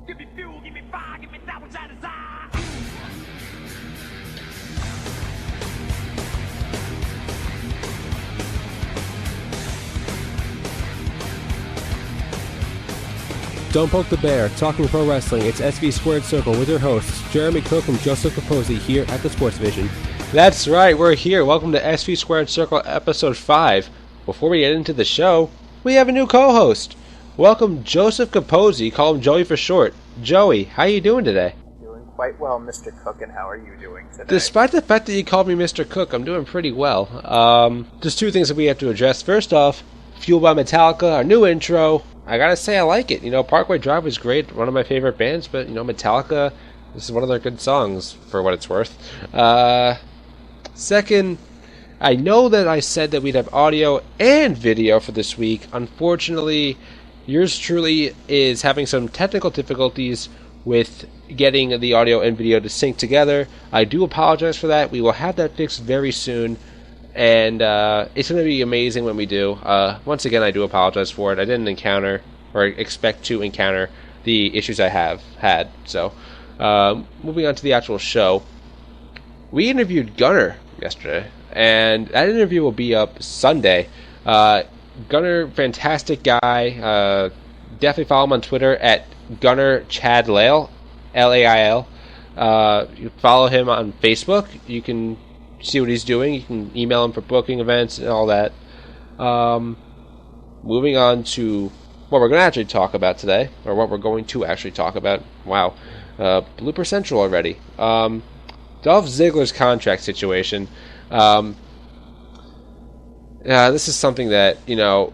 Give me fuel, give me fire, give me that which I desire. Don't Poke the Bear, Talking Pro Wrestling. It's SV Squared Circle with your hosts, Jeremy Cook and Joseph Capozzi here at the Sports Vision. That's right, we're here. Welcome to SV Squared Circle episode 5. Before we get into the show, we have a new co-host. Welcome Joseph Capozzi, call him Joey for short. Joey, how you doing today? Doing quite well, Mr. Cook, and how are you doing today? Despite the fact that you called me Mr. Cook, I'm doing pretty well. There's two things that we have to address. First off, Fueled by Metallica, our new intro. I gotta say, I like it. Parkway Drive was great, one of my favorite bands, but, Metallica, this is one of their good songs, for what it's worth. Second, I know that I said that we'd have audio and video for this week. Unfortunately, yours truly is having some technical difficulties with getting the audio and video to sync together. I do apologize for that. We will have that fixed very soon. And it's going to be amazing when we do. Once again, I do apologize for it. I didn't encounter or expect to encounter the issues I have had. So, moving on to the actual show. We interviewed Gunner yesterday, and that interview will be up Sunday. Gunner, fantastic guy. Definitely follow him on Twitter at Gunner Chad Lail, L-A-I-L. You follow him on Facebook. You can see what he's doing. You can email him for booking events and all that. Moving on to what we're going to actually talk about today, or what we're going to actually talk about. Wow. Blooper Central already. Dolph Ziggler's contract situation. This is something that,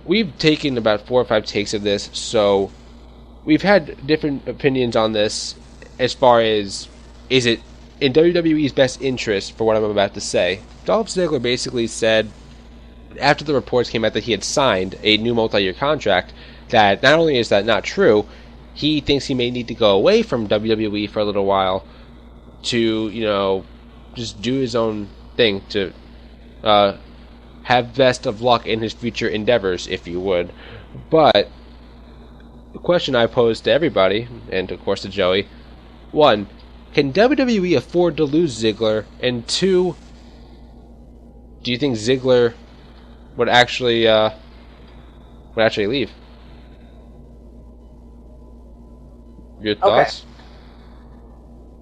we've taken about 4 or 5 takes of this, so we've had different opinions on this as far as, is it in WWE's best interest for what I'm about to say? Dolph Ziggler basically said, after the reports came out that he had signed a new multi-year contract, that not only is that not true, he thinks he may need to go away from WWE for a little while to, just do his own thing, to have best of luck in his future endeavors, if you would. But the question I posed to everybody, and of course to Joey, 1, can WWE afford to lose Ziggler? And 2, do you think Ziggler would actually leave? Your thoughts?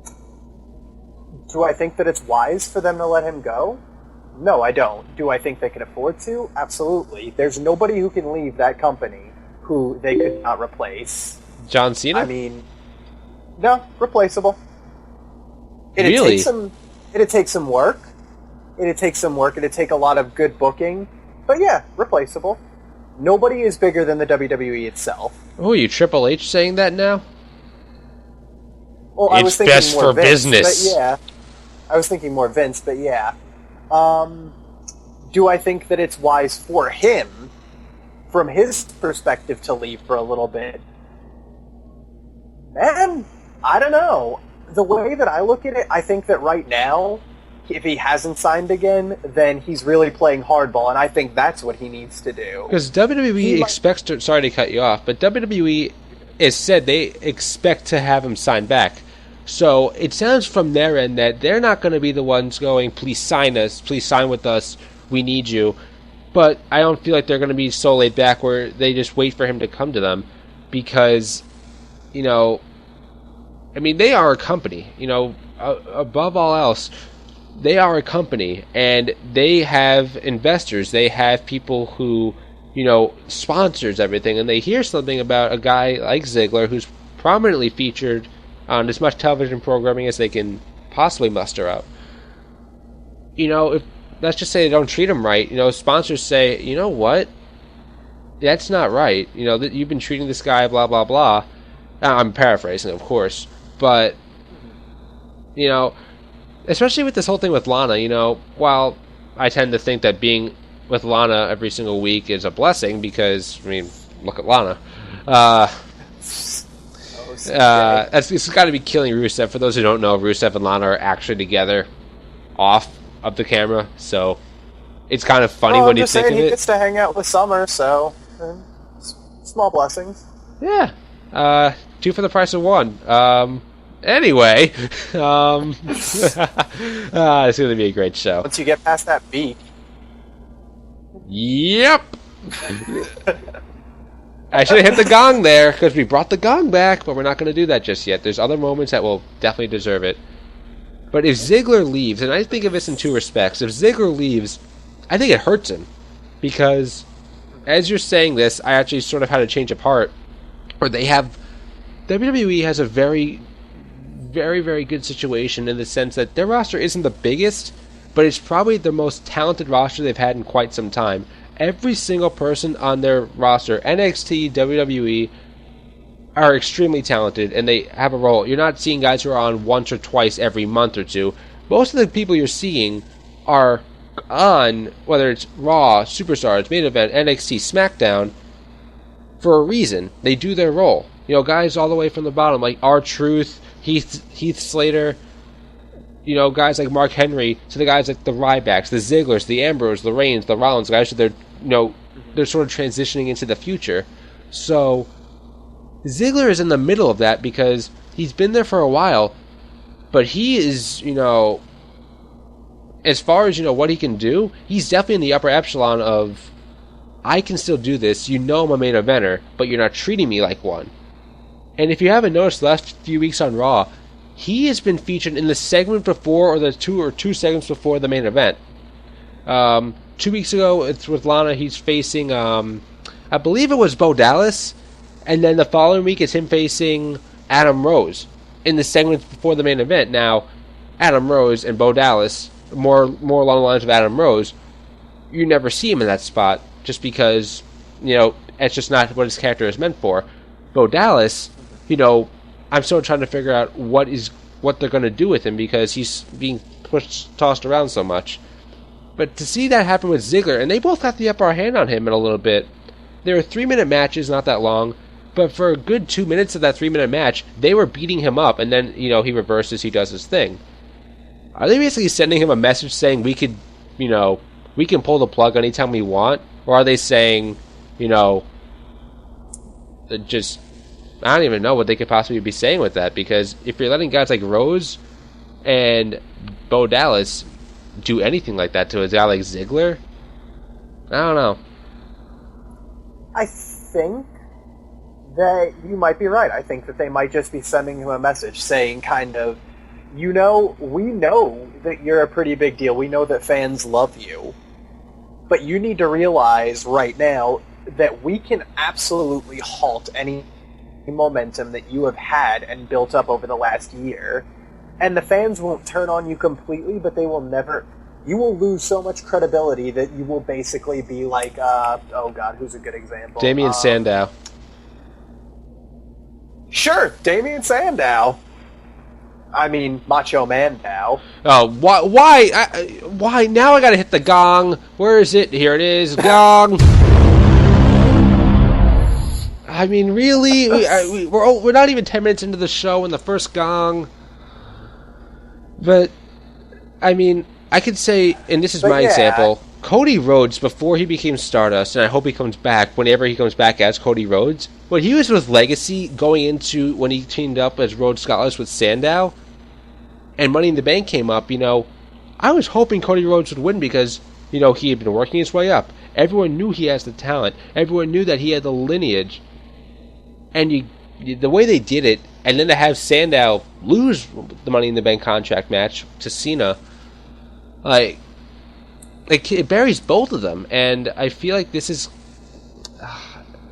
Okay. Do I think that it's wise for them to let him go? No, I don't. Do I think they can afford to? Absolutely. There's nobody who can leave that company who they could not replace. John Cena? I mean, no, replaceable. Really? It'd take some work. It'd take a lot of good booking. But yeah, replaceable. Nobody is bigger than the WWE itself. Oh, you Triple H saying that now? Well, I was thinking best more for Vince, business. But yeah. I was thinking more Vince, but yeah. Do I think that it's wise for him, from his perspective, to leave for a little bit? Man, I don't know. The way that I look at it, I think that right now, if he hasn't signed again, then he's really playing hardball, and I think that's what he needs to do. Because WWE expects to... Sorry to cut you off, but WWE has said they expect to have him sign back. So it sounds from their end that they're not going to be the ones going, please sign us, please sign with us, we need you. But I don't feel like they're going to be so laid back where they just wait for him to come to them. Because, they are a company. Above all else, they are a company. And they have investors. They have people who, sponsors everything. And they hear something about a guy like Ziggler who's prominently featured on as much television programming as they can possibly muster up. If let's just say they don't treat him right, sponsors say, you know what? That's not right. That you've been treating this guy blah blah blah. I'm paraphrasing, of course, but especially with this whole thing with Lana, while I tend to think that being with Lana every single week is a blessing because look at Lana. It's got to be killing Rusev. For those who don't know, Rusev and Lana are actually together off of the camera, so it's kind of funny when you think of it. He gets to hang out with Summer, so small blessings. Yeah, Two for the price of one. Anyway, it's going to be a great show. Once you get past that beat. Yep. I should have hit the gong there, because we brought the gong back, but we're not going to do that just yet. There's other moments that will definitely deserve it. But if Ziggler leaves, and I think of this in two respects, if Ziggler leaves, I think it hurts him. Because, as you're saying this, I actually sort of had a change of heart. Where WWE has a very, very, very good situation in the sense that their roster isn't the biggest, but it's probably the most talented roster they've had in quite some time. Every single person on their roster, NXT, WWE, are extremely talented, and they have a role. You're not seeing guys who are on once or twice every month or two. Most of the people you're seeing are on, whether it's Raw, Superstars, Main Event, NXT, SmackDown, for a reason. They do their role. You know, guys all the way from the bottom, like R-Truth, Heath Slater, you know, guys like Mark Henry, to the guys like the Rybacks, the Zigglers, the Ambrose, the Reigns, the Rollins, guys that they're sort of transitioning into the future. So Ziggler is in the middle of that because he's been there for a while, but he is, you know, as far as, you know, what he can do, he's definitely in the upper echelon of, I can still do this, you know I'm a main eventer, but you're not treating me like one. And if you haven't noticed the last few weeks on Raw, he has been featured in the segment before, or the two segments before the main event. 2 weeks ago, it's with Lana. He's facing, I believe it was Bo Dallas, and then the following week it's him facing Adam Rose in the segment before the main event. Now, Adam Rose and Bo Dallas, more along the lines of Adam Rose, you never see him in that spot just because, you know, it's just not what his character is meant for. Bo Dallas, you know, I'm still trying to figure out what they're going to do with him because he's being tossed around so much. But to see that happen with Ziggler, and they both got the upper hand on him in a little bit. They were 3-minute matches, not that long, but for a good 2 minutes of that 3-minute match, they were beating him up, and then, you know, he reverses, he does his thing. Are they basically sending him a message saying we can pull the plug anytime we want? Or are they saying, you know, just, I don't even know what they could possibly be saying with that, because if you're letting guys like Rose and Bo Dallas do anything like that to a guy like Ziggler, I don't know. I think that you might be right. I think that they might just be sending him a message saying kind of, you know, we know that you're a pretty big deal. We know that fans love you. But you need to realize right now that we can absolutely halt any momentum that you have had and built up over the last year. And the fans won't turn on you completely, but they will never... You will lose so much credibility that you will basically be like, oh god, who's a good example? Damien Sandow. Sure, Damien Sandow. I mean, Macho Man now. Oh, why? Now I gotta hit the gong. Where is it? Here it is. Gong. I mean, really? We're not even 10 minutes into the show and the first gong. But, I mean, I could say, and this is my example, Cody Rhodes, before he became Stardust, and I hope he comes back, whenever he comes back as Cody Rhodes, when he was with Legacy going into, when he teamed up as Rhodes Scholars with Sandow, and Money in the Bank came up, you know, I was hoping Cody Rhodes would win because, you know, he had been working his way up. Everyone knew he has the talent. Everyone knew that he had the lineage. And the way they did it, and then to have Sandow lose the Money in the Bank contract match to Cena, like it buries both of them. And I feel like this is...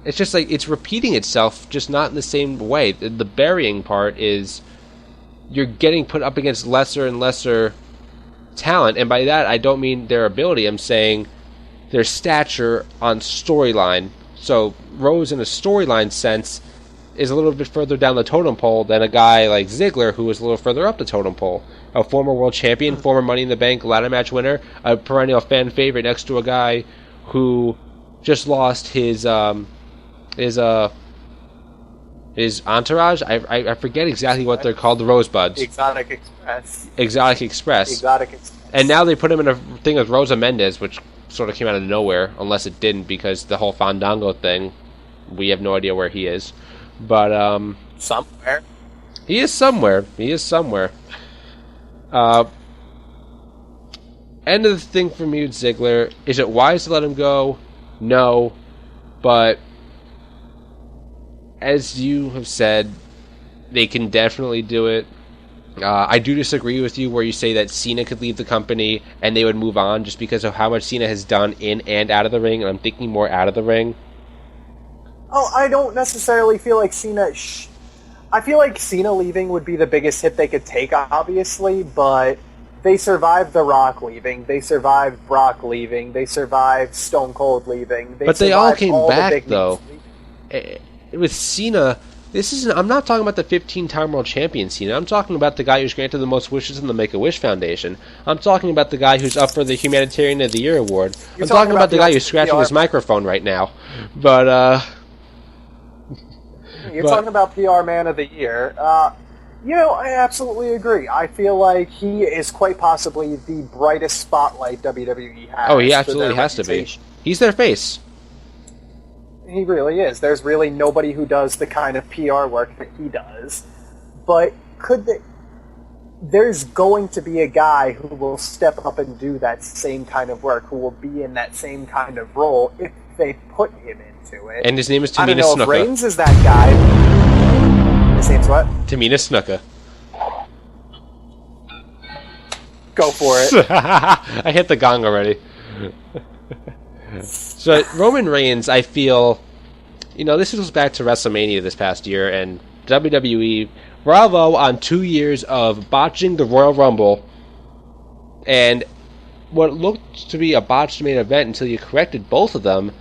it's just like, it's repeating itself, just not in the same way. The burying part is... you're getting put up against lesser and lesser talent, and by that I don't mean their ability, I'm saying their stature on storyline. So Rose in a storyline sense is a little bit further down the totem pole than a guy like Ziggler, who is a little further up the totem pole. A former world champion, former Money in the Bank ladder match winner, a perennial fan favorite next to a guy who just lost his entourage. I forget exactly what they're called. The Rosebuds. Exotic Express. And now they put him in a thing with Rosa Mendes, which sort of came out of nowhere, unless it didn't, because the whole Fandango thing, we have no idea where he is. But Somewhere. he is somewhere. He is somewhere. End of the thing for me with Ziggler. Is it wise to let him go? No. But as you have said, they can definitely do it. I do disagree with you where you say that Cena could leave the company and they would move on just because of how much Cena has done in and out of the ring, and I'm thinking more out of the ring. Oh, I don't necessarily feel like Cena... I feel like Cena leaving would be the biggest hit they could take, obviously, but they survived The Rock leaving, they survived Brock leaving, they survived Stone Cold leaving. But they all came the back, big though. names. With Cena... I'm not talking about the 15-time world champion Cena. I'm talking about the guy who's granted the most wishes in the Make-A-Wish Foundation. I'm talking about the guy who's up for the Humanitarian of the Year award. I'm talking about the guy who's scratching his microphone right now. But, You're talking about PR Man of the Year. I absolutely agree. I feel like he is quite possibly the brightest spotlight WWE has. Oh, he absolutely has to be. He's their face. He really is. There's really nobody who does the kind of PR work that he does. But there's going to be a guy who will step up and do that same kind of work, who will be in that same kind of role if they put him into it. And his name is Tamina Snuka. I don't know if Reigns is that guy. His name's what? Tamina Snuka. Go for it. I hit the gong already. So Roman Reigns, I feel, this goes back to WrestleMania this past year, and WWE, bravo on 2 years of botching the Royal Rumble, and what looked to be a botched main event until you corrected both of them.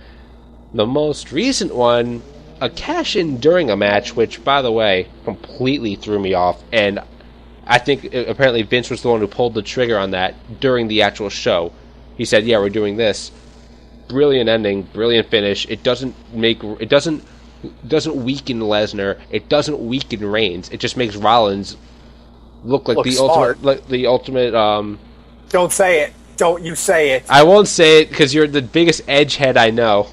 The most recent one, a cash-in during a match, which, by the way, completely threw me off, and I think apparently Vince was the one who pulled the trigger on that during the actual show. He said, yeah, we're doing this. Brilliant ending, brilliant finish. It doesn't weaken Lesnar. It doesn't weaken Reigns. It just makes Rollins look like the ultimate. Don't say it. Don't you say it. I won't say it because you're the biggest edge head I know.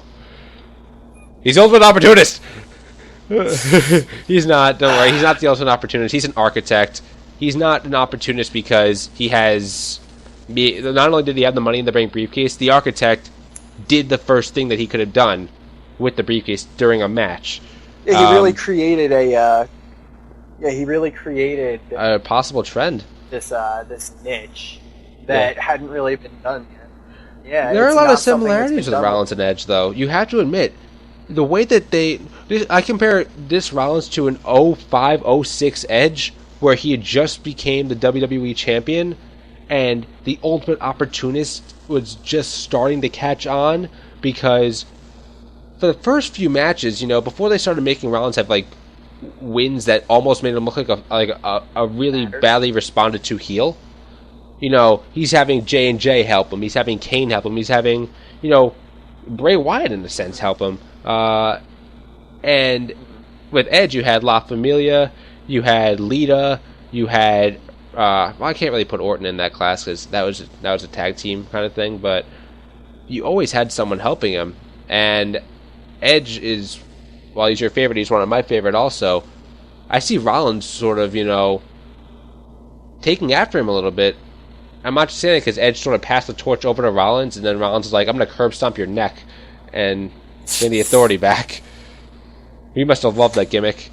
He's the ultimate opportunist. He's not. Don't worry. He's not the ultimate opportunist. He's an architect. He's not an opportunist because he has. Not only did he have the Money in the Bank briefcase, the architect did the first thing that he could have done with the briefcase during a match. Yeah, he really created a possible trend. This niche that hadn't really been done yet. Yeah, there are a lot of similarities with Rollins and Edge, though. You have to admit, the way that I compare this Rollins to an 05-06 Edge, where he had just became the WWE champion, and the ultimate opportunist was just starting to catch on, because for the first few matches, before they started making Rollins have wins that almost made him look like a really badly responded to heel. He's having J&J help him. He's having Kane help him. He's having Bray Wyatt in a sense help him. And with Edge, you had La Familia, you had Lita, you had. I can't really put Orton in that class because that was a tag team kind of thing, but you always had someone helping him. And Edge is, while he's your favorite, he's one of my favorite also. I see Rollins sort of, taking after him a little bit. I'm not just saying it because Edge sort of passed the torch over to Rollins, and then Rollins was like, I'm going to curb stomp your neck and gain the authority back. You must have loved that gimmick.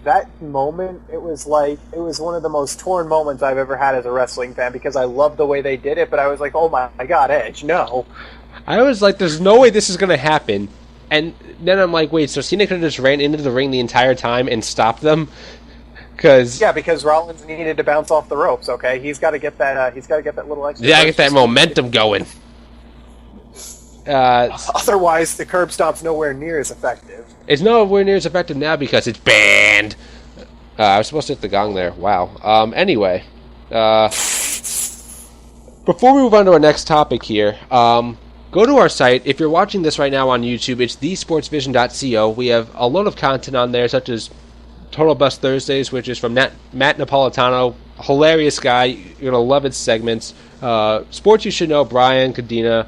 That moment, it was one of the most torn moments I've ever had as a wrestling fan, because I loved the way they did it, but I was like, oh my god, Edge, no. I was like, there's no way this is going to happen. And then I'm like, wait, so Cena could have just ran into the ring the entire time and stopped them? Because Rollins needed to bounce off the ropes, okay? He's got to get that little extra... Yeah, get that momentum going. Otherwise, the curb stomp's nowhere near as effective. It's nowhere near as effective now because it's banned. I was supposed to hit the gong there. Wow. Anyway. Before we move on to our next topic here, go to our site. If you're watching this right now on YouTube, it's thesportsvision.co. We have a lot of content on there, such as Total Bus Thursdays, which is from Matt Napolitano. Hilarious guy. You're going to love its segments. Sports You Should Know, Brian Cadena.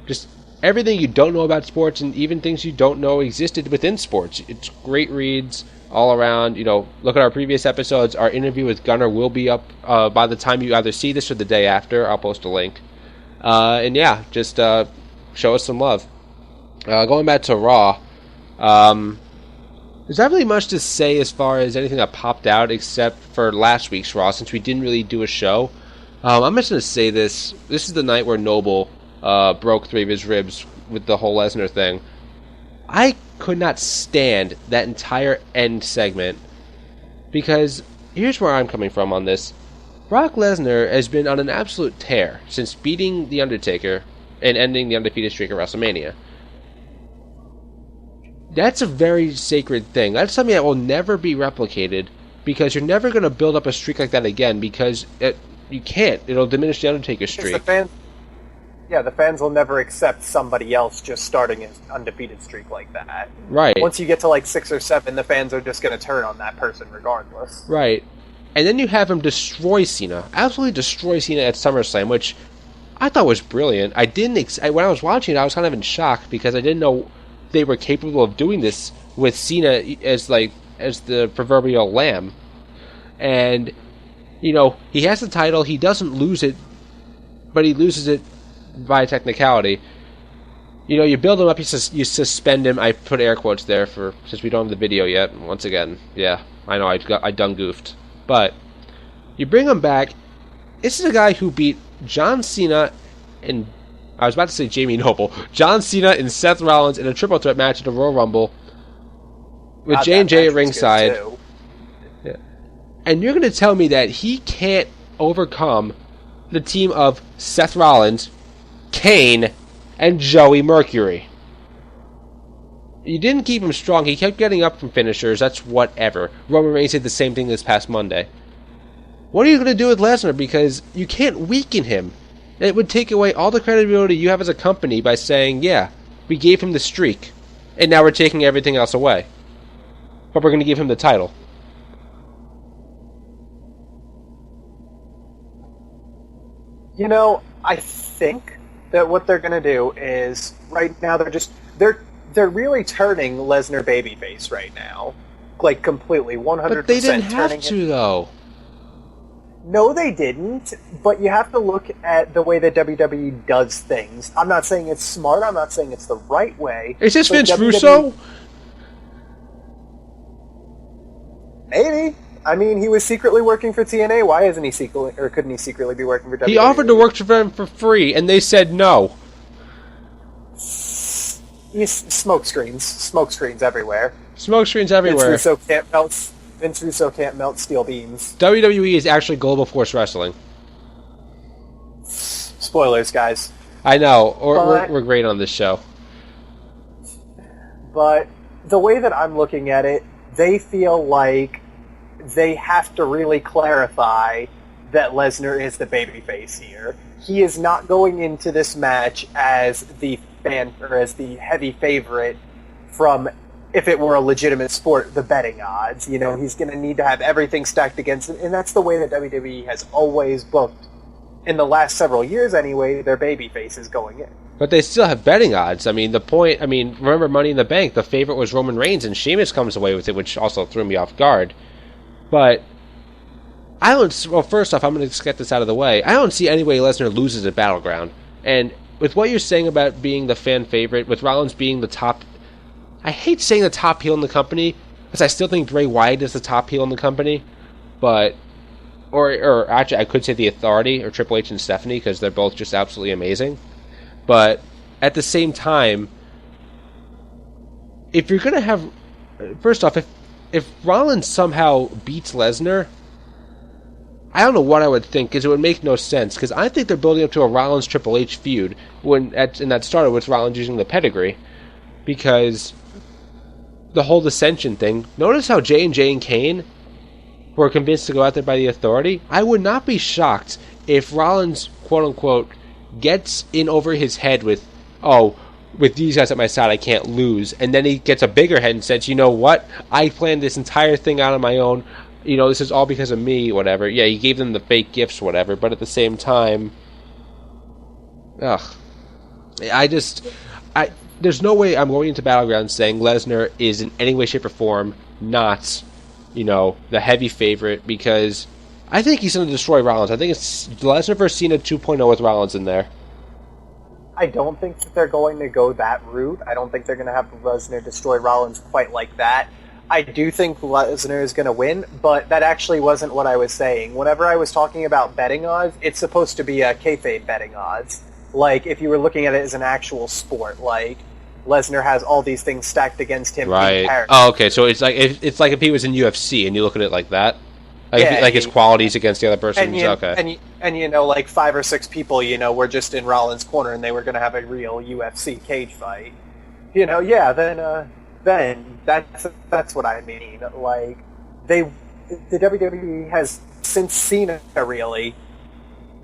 Just everything you don't know about sports and even things you don't know existed within sports. It's great reads all around. Look at our previous episodes. Our interview with Gunnar will be up by the time you either see this or the day after. I'll post a link. And yeah, just show us some love. Going back to Raw, there's not really much to say as far as anything that popped out except for last week's Raw, since we didn't really do a show. I'm just going to say this. This is the night where Noble broke 3 of his ribs with the whole Lesnar thing. I could not stand that entire end segment, because here's where I'm coming from on this. Brock Lesnar has been on an absolute tear since beating The Undertaker and ending the undefeated streak at WrestleMania. That's a very sacred thing. That's something that will never be replicated, because you're never going to build up a streak like that again, because you can't. It'll diminish the Undertaker streak. The fans will never accept somebody else just starting an undefeated streak like that. Right. Once you get to like 6 or 7, the fans are just going to turn on that person regardless. Right. And then you have him destroy Cena. Absolutely destroy Cena at SummerSlam, which I thought was brilliant. When I was watching it, I was kind of in shock, because I didn't know they were capable of doing this with Cena as the proverbial lamb. And, he has the title, he doesn't lose it, but he loses it by technicality. You build him up, you suspend him. I put air quotes there since we don't have the video yet. Once again, yeah, I know I done goofed. But you bring him back. This is a guy who beat John Cena and I was about to say Jamie Noble. John Cena and Seth Rollins in a triple threat match at the Royal Rumble with J&J at ringside. Yeah. And you're going to tell me that he can't overcome the team of Seth Rollins, Kane, and Joey Mercury. You didn't keep him strong. He kept getting up from finishers. That's whatever. Roman Reigns did the same thing this past Monday. What are you going to do with Lesnar? Because you can't weaken him. It would take away all the credibility you have as a company by saying, yeah, we gave him the streak, and now we're taking everything else away. But we're going to give him the title. I think that what they're going to do is, right now, they're really turning Lesnar babyface right now. Like, completely, 100% But they didn't have to, though. No, they didn't, but you have to look at the way that WWE does things. I'm not saying it's smart, I'm not saying it's the right way. Is this Vince Russo? Maybe. I mean, he was secretly working for TNA. Why isn't he couldn't he secretly be working for WWE? He offered to work for them for free, and they said no. Smoke screens everywhere. Smoke screens everywhere. Vince Russo can't melt steel beams. WWE is actually Global Force Wrestling. Spoilers, guys. I know. We're great on this show. But the way that I'm looking at it, they feel like they have to really clarify that Lesnar is the babyface here. He is not going into this match as the heavy favorite from, if it were a legitimate sport, the betting odds. He's going to need to have everything stacked against him, and that's the way that WWE has always booked. In the last several years, anyway, their babyface is going in. But they still have betting odds. Remember Money in the Bank? The favorite was Roman Reigns, and Sheamus comes away with it, which also threw me off guard. But first off, I'm going to get this out of the way. I don't see any way Lesnar loses at Battleground. And with what you're saying about being the fan favorite, with Rollins being the top... I hate saying the top heel in the company, because I still think Bray Wyatt is the top heel in the company. But... Or actually, I could say the Authority, or Triple H and Stephanie, because they're both just absolutely amazing. But at the same time, if you're going to have... First off, if Rollins somehow beats Lesnar, I don't know what I would think, because it would make no sense, because I think they're building up to a Rollins-Triple H feud, and that started with Rollins using the pedigree, because the whole Ascension thing, notice how J&J and Kane were convinced to go out there by the Authority. I would not be shocked if Rollins, quote-unquote, gets in over his head with these guys at my side, I can't lose. And then he gets a bigger head and says, you know what? I planned this entire thing out on my own. This is all because of me, whatever. Yeah, he gave them the fake gifts, whatever. But at the same time, there's no way I'm going into Battleground saying Lesnar is in any way, shape, or form not, the heavy favorite, because I think he's going to destroy Rollins. I think it's Lesnar versus Cena 2.0 with Rollins in there. I don't think that they're going to go that route. I don't think they're going to have Lesnar destroy Rollins quite like that. I do think Lesnar is going to win, but that actually wasn't what I was saying. Whenever I was talking about betting odds, it's supposed to be a kayfabe betting odds. Like, if you were looking at it as an actual sport, like, Lesnar has all these things stacked against him. Right. Oh, okay. So it's like if he was in UFC and you look at it like that, like his qualities against the other person. Okay. And like 5 or 6 people, were just in Rollins' corner and they were going to have a real UFC cage fight. Then that's what I mean. Like, the WWE has, since Cena really,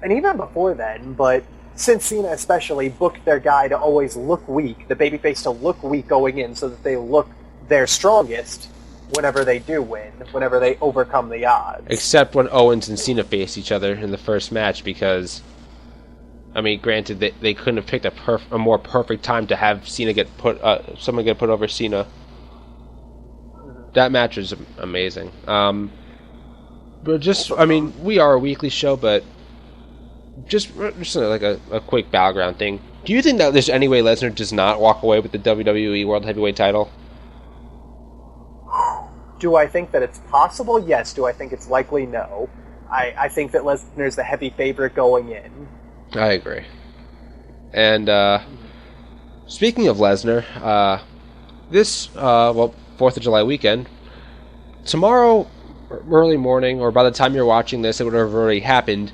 and even before then, but since Cena especially, booked their guy to always look weak, the babyface to look weak going in, so that they look their strongest whenever they do win, whenever they overcome the odds. Except when Owens and Cena faced each other in the first match, because, I mean, granted, they couldn't have picked a more perfect time to have Cena someone get put over Cena. That match was amazing. But we are a weekly show, but just like a quick battleground thing. Do you think that there's any way Lesnar does not walk away with the WWE World Heavyweight title? Do I think that it's possible? Yes. Do I think it's likely? No. I think that Lesnar's the heavy favorite going in. I agree. And speaking of Lesnar, this 4th of July weekend, tomorrow early morning, or by the time you're watching this, it would have already happened.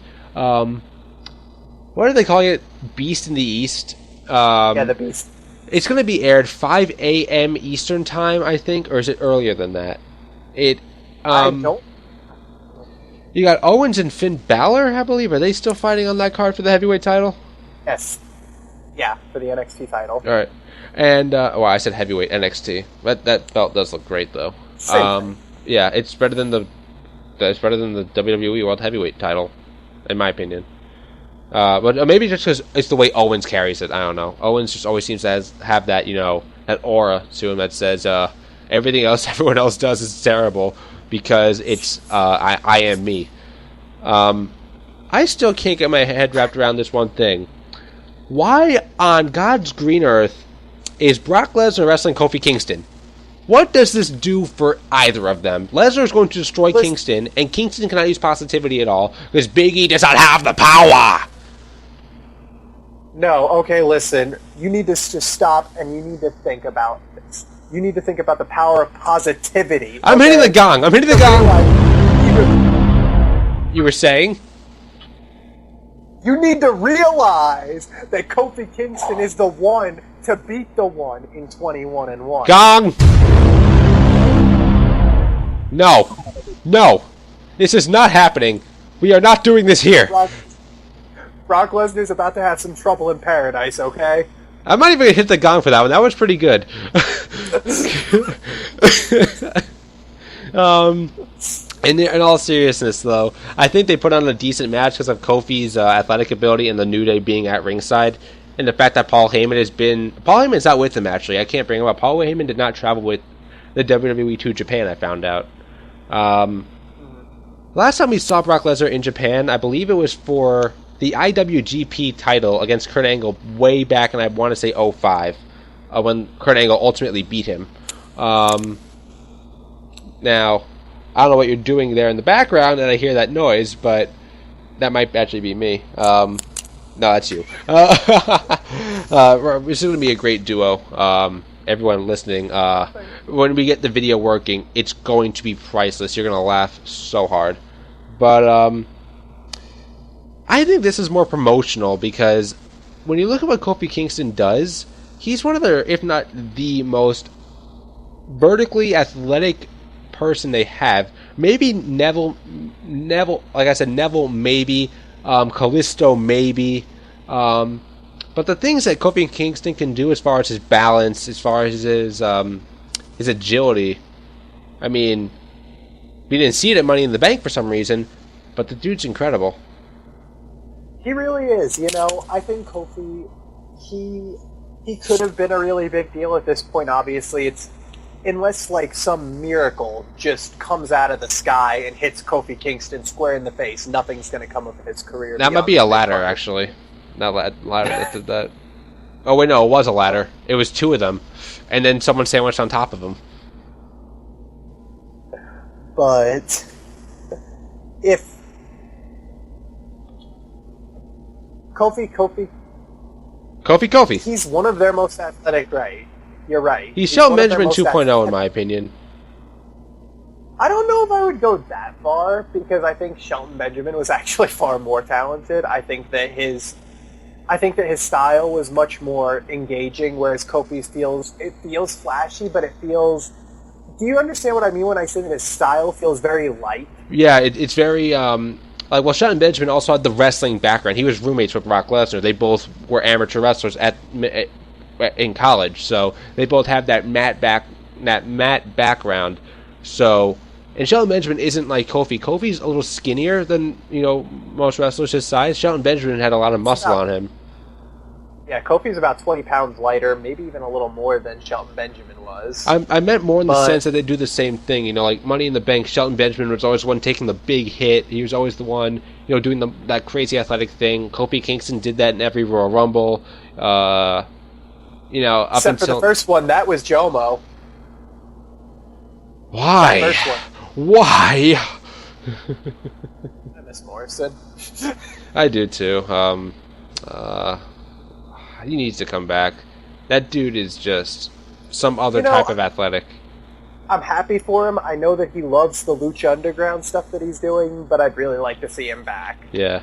What are they calling it? Beast in the East? The Beast. It's going to be aired 5 a.m. Eastern time, I think, or is it earlier than that? I don't. You got Owens and Finn Balor, I believe. Are they still fighting on that card for the heavyweight title? Yes. Yeah, for the NXT title. All right. And, I said heavyweight NXT. That belt does look great, though. Yeah, it's better than the WWE World Heavyweight title, in my opinion. But maybe just because it's the way Owens carries it. I don't know. Owens just always seems to have that, that aura to him that says everything else everyone else does is terrible because it's I am me. I still can't get my head wrapped around this one thing. Why on God's green earth is Brock Lesnar wrestling Kofi Kingston? What does this do for either of them? Lesnar is going to destroy Kingston, and Kingston cannot use positivity at all because Big E does not have the power. No, okay, listen. You need to just stop and you need to think about this. You need to think about the power of positivity. I'm hitting the gong. You were saying? You need to realize that Kofi Kingston is the one to beat the one in 21-1. Gong! No. This is not happening. We are not doing this here. Brock Lesnar's about to have some trouble in paradise, okay? I'm not even going to hit the gong for that one. That was pretty good. In all seriousness, though, I think they put on a decent match because of Kofi's athletic ability and the New Day being at ringside. And the fact that Paul Heyman's not with them, actually. I can't bring him up. Paul Heyman did not travel with the WWE to Japan, I found out. Last time we saw Brock Lesnar in Japan, I believe it was for the IWGP title against Kurt Angle way back in, I want to say, 2005, when Kurt Angle ultimately beat him. Now, I don't know what you're doing there in the background, and I hear that noise, but that might actually be me. No, that's you. This is going to be a great duo. Everyone listening, when we get the video working, it's going to be priceless. You're going to laugh so hard. But I think this is more promotional because when you look at what Kofi Kingston does, he's one of the, if not the most vertically athletic person they have. Maybe Neville, like I said, Neville maybe, Kalisto maybe, but the things that Kofi Kingston can do as far as his balance, as far as his agility, I mean, we didn't see it at Money in the Bank for some reason, but the dude's incredible. He really is. I think Kofi, he could have been a really big deal at this point. Obviously, it's unless like some miracle just comes out of the sky and hits Kofi Kingston square in the face, nothing's going to come of his career. That might be a ladder, actually. Not ladder that did that. Oh wait, no, it was a ladder. It was two of them, and then someone sandwiched on top of them. But if Kofi, he's one of their most athletic, right? You're right. He's Shelton one of their Benjamin most 2.0 in athletic- my opinion. I don't know if I would go that far because I think Shelton Benjamin was actually far more talented. I think that his style was much more engaging, whereas Kofi's feels flashy, but it feels. Do you understand what I mean when I say that his style feels very light? Yeah, it's very well, Shelton Benjamin also had the wrestling background. He was roommates with Brock Lesnar. They both were amateur wrestlers in college, so they both have that mat background. So, and Shelton Benjamin isn't like Kofi. Kofi's a little skinnier than most wrestlers his size. Shelton Benjamin had a lot of muscle on him. Yeah, Kofi's about 20 pounds lighter, maybe even a little more than Shelton Benjamin was. I meant more in the sense that they do the same thing. Like Money in the Bank, Shelton Benjamin was always the one taking the big hit. He was always the one, doing that crazy athletic thing. Kofi Kingston did that in every Royal Rumble. Up Except until for the first one, that was Jomo. Why? That first one. Why? I miss Morrison. I do too. He needs to come back. That dude is just some other type of athletic. I'm happy for him. I know that he loves the Lucha Underground stuff that he's doing, but I'd really like to see him back. Yeah.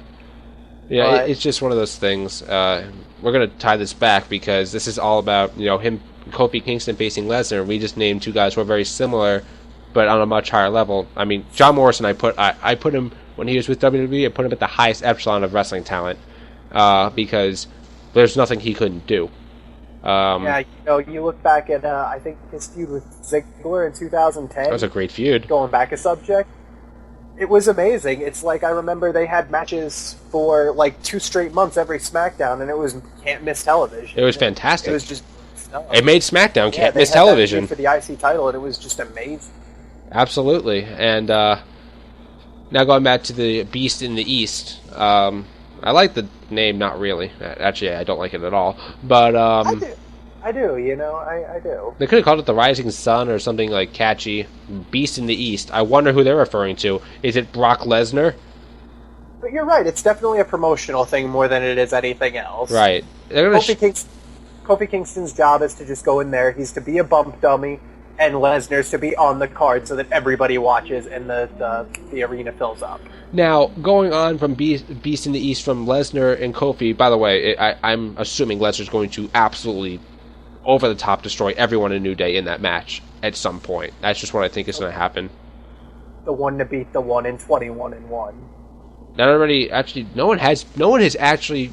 Yeah, it's just one of those things. We're going to tie this back because this is all about, him, Kofi Kingston facing Lesnar. We just named two guys who are very similar, but on a much higher level. I mean, John Morrison, I put him, when he was with WWE, I put him at the highest echelon of wrestling talent because there's nothing he couldn't do. You look back at, I think, his feud with Ziggler in 2010. That was a great feud. Going back a subject. It was amazing. It's like I remember they had matches for like 2 straight months every SmackDown, and it was can't miss television. It was fantastic. It was just... It made SmackDown can't miss television. For the IC title, and it was just amazing. Absolutely. And now going back to the Beast in the East, I like the name, not really. Actually, I don't like it at all. But I do. I do. They could have called it the Rising Sun or something like catchy. Beast in the East. I wonder who they're referring to. Is it Brock Lesnar? But you're right. It's definitely a promotional thing more than it is anything else. Right. Kofi Kingston's job is to just go in there. He's to be a bump dummy, and Lesnar's to be on the card so that everybody watches and the arena fills up. Now, going on from Beast in the East from Lesnar and Kofi, by the way, I'm assuming Lesnar's going to absolutely over-the-top destroy everyone in New Day in that match at some point. That's just what I think is going to happen. The one to beat the one in 21-1. Not already, actually, no one has actually...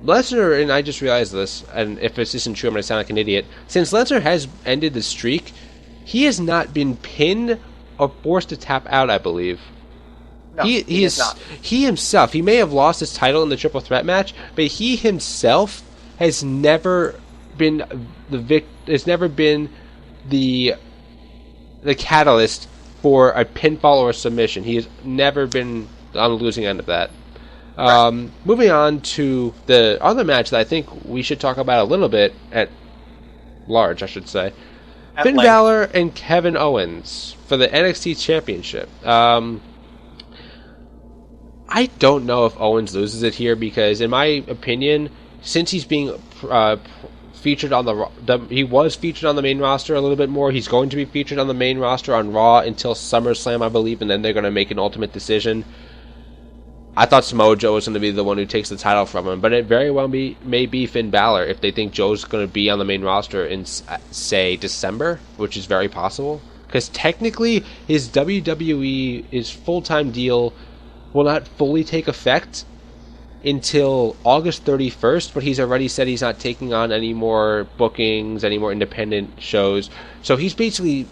Lesnar, and I just realized this, and if this isn't true, I'm going to sound like an idiot. Since Lesnar has ended the streak, he has not been pinned or forced to tap out, I believe. No, he is not. He himself, he may have lost his title in the triple threat match, but he himself has never been the catalyst for a pinfall or a submission. He has never been on the losing end of that. Right. Moving on to the other match that I think we should talk about a little bit at large, I should say. Finn Balor and Kevin Owens for the NXT Championship. I don't know if Owens loses it here because, in my opinion, since he's being featured on he was featured on the main roster a little bit more. He's going to be featured on the main roster on Raw until SummerSlam, I believe, and then they're going to make an ultimate decision. I thought Samoa Joe was going to be the one who takes the title from him, but it very well may be Finn Balor if they think Joe's going to be on the main roster in, say, December, which is very possible. Because technically, his his full-time deal will not fully take effect until August 31st, but he's already said he's not taking on any more bookings, any more independent shows. So he's basically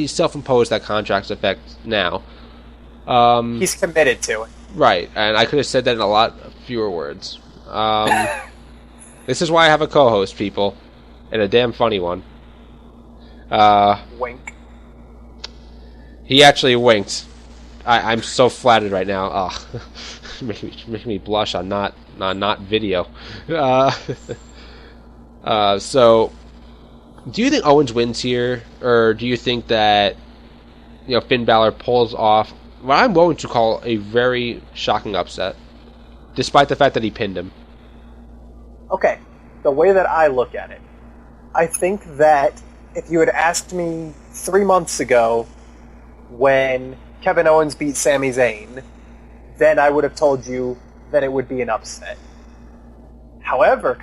self-imposed that contract's effect now. He's committed to it. Right, and I could have said that in a lot fewer words. This is why I have a co-host, people, and a damn funny one. Wink. He actually winked. I'm so flattered right now. Making me blush on not video. So, do you think Owens wins here, or do you think that Finn Balor pulls off what I'm going to call a very shocking upset, despite the fact that he pinned him? Okay, the way that I look at it, I think that if you had asked me 3 months ago when Kevin Owens beat Sami Zayn, then I would have told you that it would be an upset. However,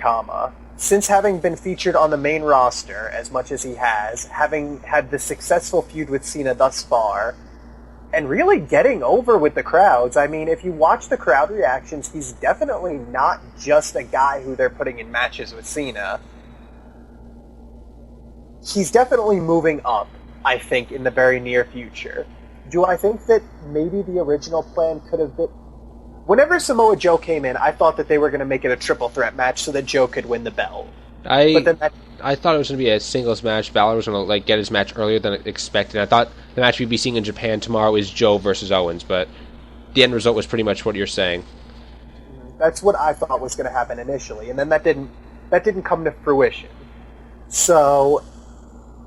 since having been featured on the main roster as much as he has, having had the successful feud with Cena thus far, and really getting over with the crowds, I mean, if you watch the crowd reactions, he's definitely not just a guy who they're putting in matches with Cena. He's definitely moving up, I think, in the very near future. Do I think that maybe the original plan could have been... Whenever Samoa Joe came in, I thought that they were going to make it a triple threat match so that Joe could win the belt. I thought it was going to be a singles match. Balor was going to get his match earlier than expected. I thought the match we'd be seeing in Japan tomorrow is Joe versus Owens, but the end result was pretty much what you're saying. That's what I thought was going to happen initially, and then that didn't come to fruition. So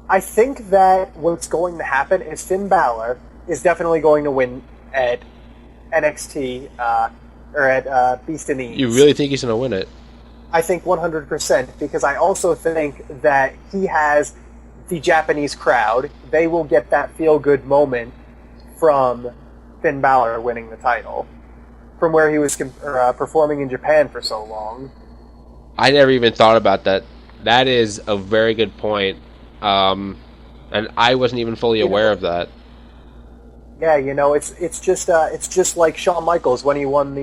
I think that what's going to happen is Finn Balor is definitely going to win at NXT or at Beast in the East. You really think he's going to win it? I think 100%, because I also think that he has the Japanese crowd. They will get that feel-good moment from Finn Balor winning the title, from where he was performing in Japan for so long. I never even thought about that. That is a very good point, and I wasn't even fully aware of that. Yeah, it's just like Shawn Michaels when he won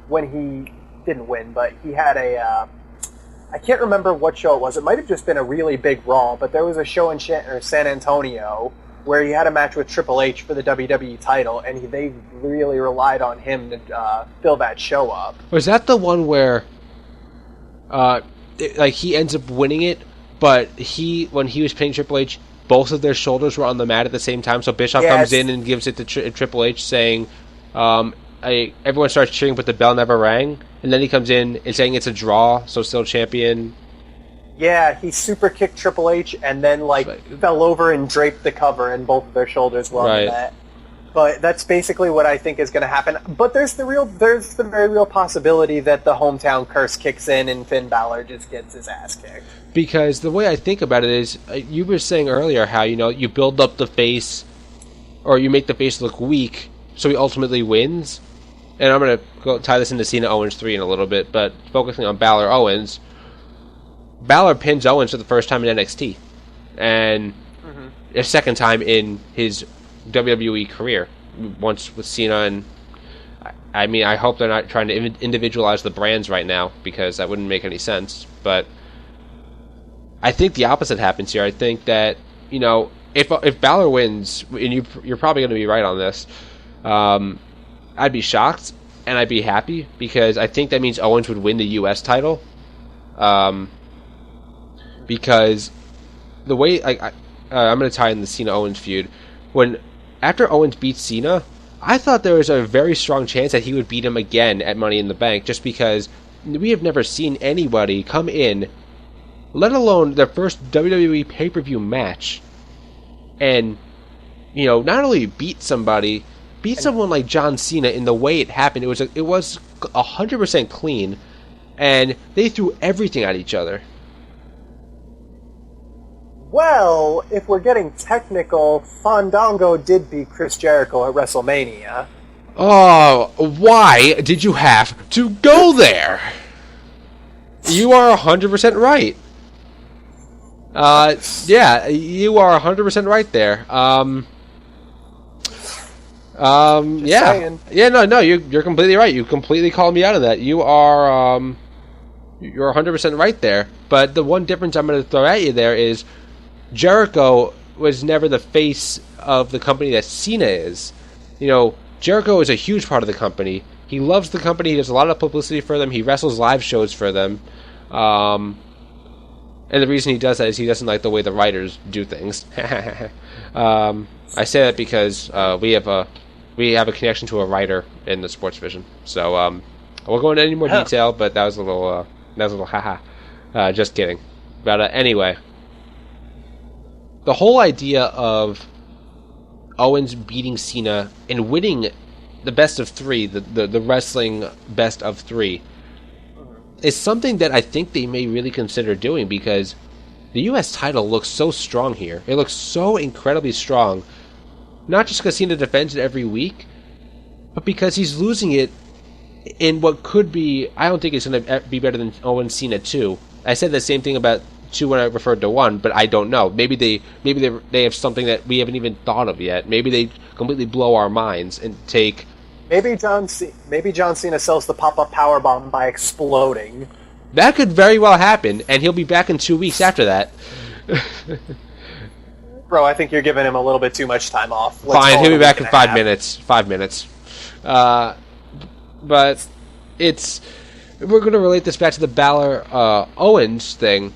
when he didn't win, but he had I can't remember what show it was. It might have just been a really big Raw, but there was a show in San Antonio where he had a match with Triple H for the WWE title, and they really relied on him to fill that show up. Was that the one where he ends up winning it, but when he was pinning Triple H, both of their shoulders were on the mat at the same time, so Bischoff comes in and gives it to Triple H, saying, everyone starts cheering, but the bell never rang, and then he comes in and saying it's a draw, so still champion. Yeah, he super kicked Triple H and then fell over and draped the cover, and both of their shoulders were on the mat. But that's basically what I think is going to happen. But there's the very real possibility that the hometown curse kicks in and Finn Balor just gets his ass kicked. Because the way I think about it is, you were saying earlier how you build up the face, or you make the face look weak, so he ultimately wins. And I'm going to tie this into Cena Owens 3 in a little bit, but focusing on Balor Owens, Balor pins Owens for the first time in NXT, and a second time in his WWE career, once with Cena. And I mean, I hope they're not trying to individualize the brands right now, because that wouldn't make any sense. But I think the opposite happens here. I think that if Balor wins, and you're probably going to be right on this, I'd be shocked and I'd be happy, because I think that means Owens would win the U.S. title. Because the way I'm going to tie in the Cena Owens feud. After Owens beat Cena, I thought there was a very strong chance that he would beat him again at Money in the Bank, just because we have never seen anybody come in, let alone their first WWE pay-per-view match, and not only beat someone like John Cena in the way it happened. It was 100% clean, and they threw everything at each other. Well, if we're getting technical, Fandango did beat Chris Jericho at WrestleMania. Oh, why did you have to go there? You are 100% right. Yeah, you are 100% right there. Yeah. Saying. Yeah, no, you're completely right. You completely called me out of that. You're 100% right there. But the one difference I'm going to throw at you there is Jericho was never the face of the company that Cena is. Jericho is a huge part of the company. He loves the company. He does a lot of publicity for them. He wrestles live shows for them. And the reason he does that is he doesn't like the way the writers do things. I say that because we have a connection to a writer in the Sports Vision. So I won't go into any more detail, but that was a little haha. Just kidding. But anyway, the whole idea of Owens beating Cena and winning the best of three, the wrestling best of three, is something that I think they may really consider doing, because the U.S. title looks so strong here. It looks so incredibly strong. Not just because Cena defends it every week, but because he's losing it in what could be... I don't think it's going to be better than Owens Cena 2. I said the same thing about 2 when I referred to 1, but I don't know. Maybe they have something that we haven't even thought of yet. Maybe they completely blow our minds and take... Maybe John Cena sells the pop-up powerbomb by exploding. That could very well happen, and he'll be back in 2 weeks after that. Bro, I think you're giving him a little bit too much time off. Fine, he'll be back in 5 minutes. 5 minutes. But it's... We're going to relate this back to the Balor-Owens thing.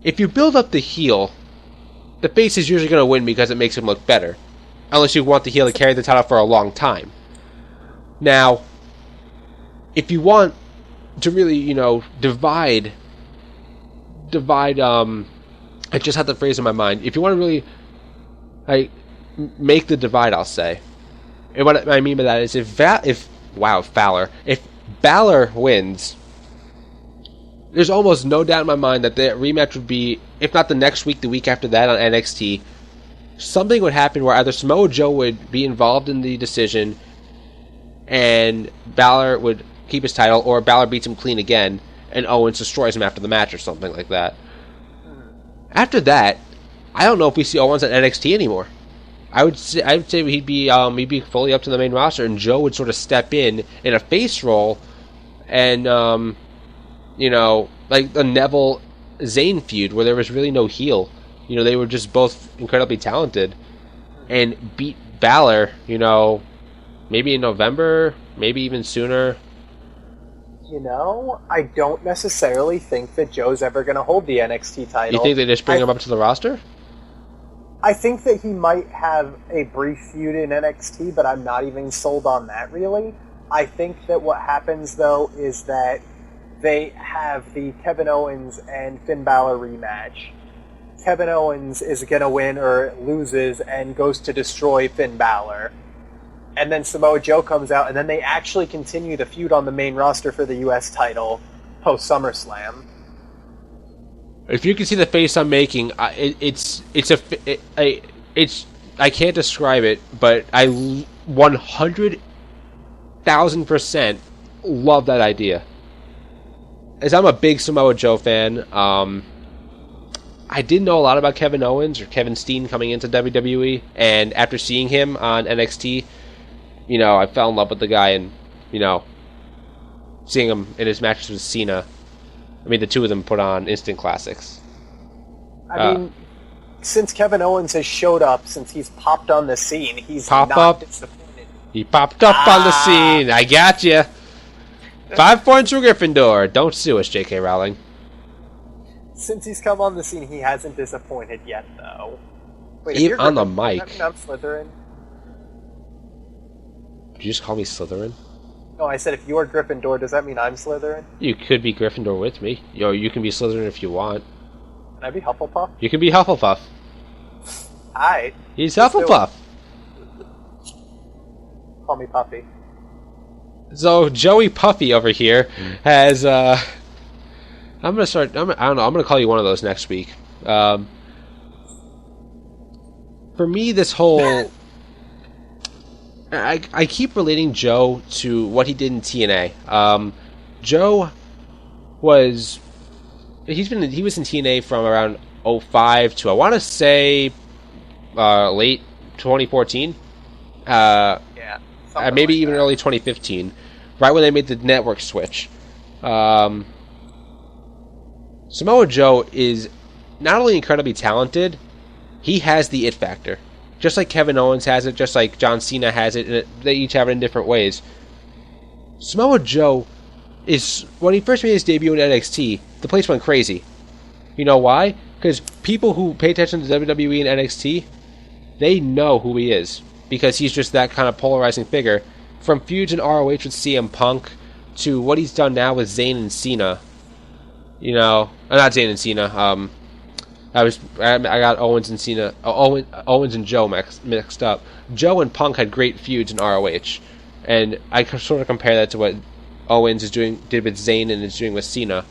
If you build up the heel, the face is usually going to win because it makes him look better. Unless you want the heel to carry the title for a long time. Now, if you want to really, divide, I just had the phrase in my mind. If you want to really, make the divide, I'll say. And what I mean by that is if Balor wins, there's almost no doubt in my mind that the rematch would be, if not the next week, the week after that on NXT. Something would happen where either Samoa Joe would be involved in the decision and Balor would keep his title, or Balor beats him clean again and Owens destroys him after the match or something like that. After that, I don't know if we see Owens at NXT anymore. I would say he'd be fully up to the main roster, and Joe would sort of step in a face role, and like the Neville Zayn feud where there was really no heel. They were just both incredibly talented, and beat Balor, maybe in November, maybe even sooner. I don't necessarily think that Joe's ever going to hold the NXT title. You think they just bring him up to the roster? I think that he might have a brief feud in NXT, but I'm not even sold on that, really. I think that what happens, though, is that they have the Kevin Owens and Finn Balor rematch. Kevin Owens is going to win or loses and goes to destroy Finn Balor. And then Samoa Joe comes out, and then they actually continue the feud on the main roster for the U.S. title post SummerSlam. If you can see the face I'm making, I can't describe it, but I 100,000% love that idea. As I'm a big Samoa Joe fan, I didn't know a lot about Kevin Owens or Kevin Steen coming into WWE, and after seeing him on NXT, I fell in love with the guy, and, seeing him in his matches with Cena, the two of them put on instant classics. Since Kevin Owens has showed up, since he's popped on the scene, he's disappointed. He popped up on the scene. I got you. 5 points for Gryffindor. Don't sue us, J.K. Rowling. Since he's come on the scene, he hasn't disappointed yet, though. Wait, Even on the mic. Does that mean I'm Slytherin? Did you just call me Slytherin? No, I said if you're Gryffindor, does that mean I'm Slytherin? You could be Gryffindor with me. You can be Slytherin if you want. Can I be Hufflepuff? You can be Hufflepuff. Alright. He's Hufflepuff. Call me Puffy. So Joey Puffy over here has I'm gonna call you one of those next week. For me, this whole I keep relating Joe to what he did in TNA. Joe was he was in TNA from around 2005 to I want to say late 2014. Maybe even early 2015, right when they made the network switch. Samoa Joe is not only incredibly talented, he has the it factor. Just like Kevin Owens has it, just like John Cena has it, and they each have it in different ways. Samoa Joe is when he first made his debut in NXT, the place went crazy. You know why? Because people who pay attention to WWE and NXT, they know who he is. Because he's just that kind of polarizing figure. From feuds in ROH with CM Punk to what he's done now with Zayn and Cena. You know, not Zayn and Cena. I got Owens and Cena, Owens and Joe mixed up. Joe and Punk had great feuds in ROH, and I sort of compare that to what Owens did with Zayn and is doing with Cena.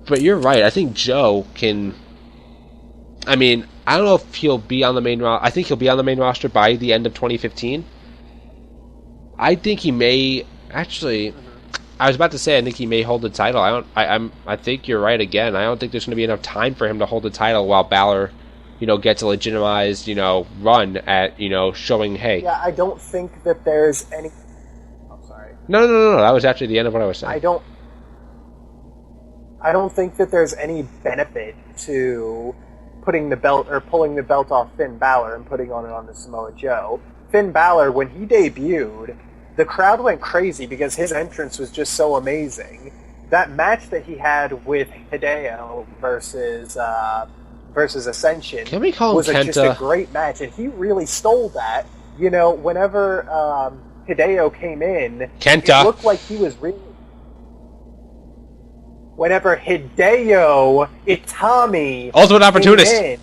But you're right. I think Joe can. I mean, I don't know if he'll be on the main roster. I think he'll be on the main roster by the end of 2015. I think he may actually. I was about to say I think he may hold the title. I think you're right again. I don't think there's going to be enough time for him to hold the title while Balor, gets a legitimized, run at, showing hey. Yeah, I don't think that there's any. I'm sorry. No. That was actually the end of what I was saying. I don't think that there's any benefit to putting the belt or pulling the belt off Finn Balor and putting it on the Samoa Joe. Finn Balor, when he debuted, the crowd went crazy because his entrance was just so amazing. That match that he had with Hideo versus Ascension Can we call him was Kenta? Just a great match, and he really stole that. Whenever Hideo came in, Kenta. it looked like he was really... Whenever Hideo Itami Ultimate Opportunist. came in,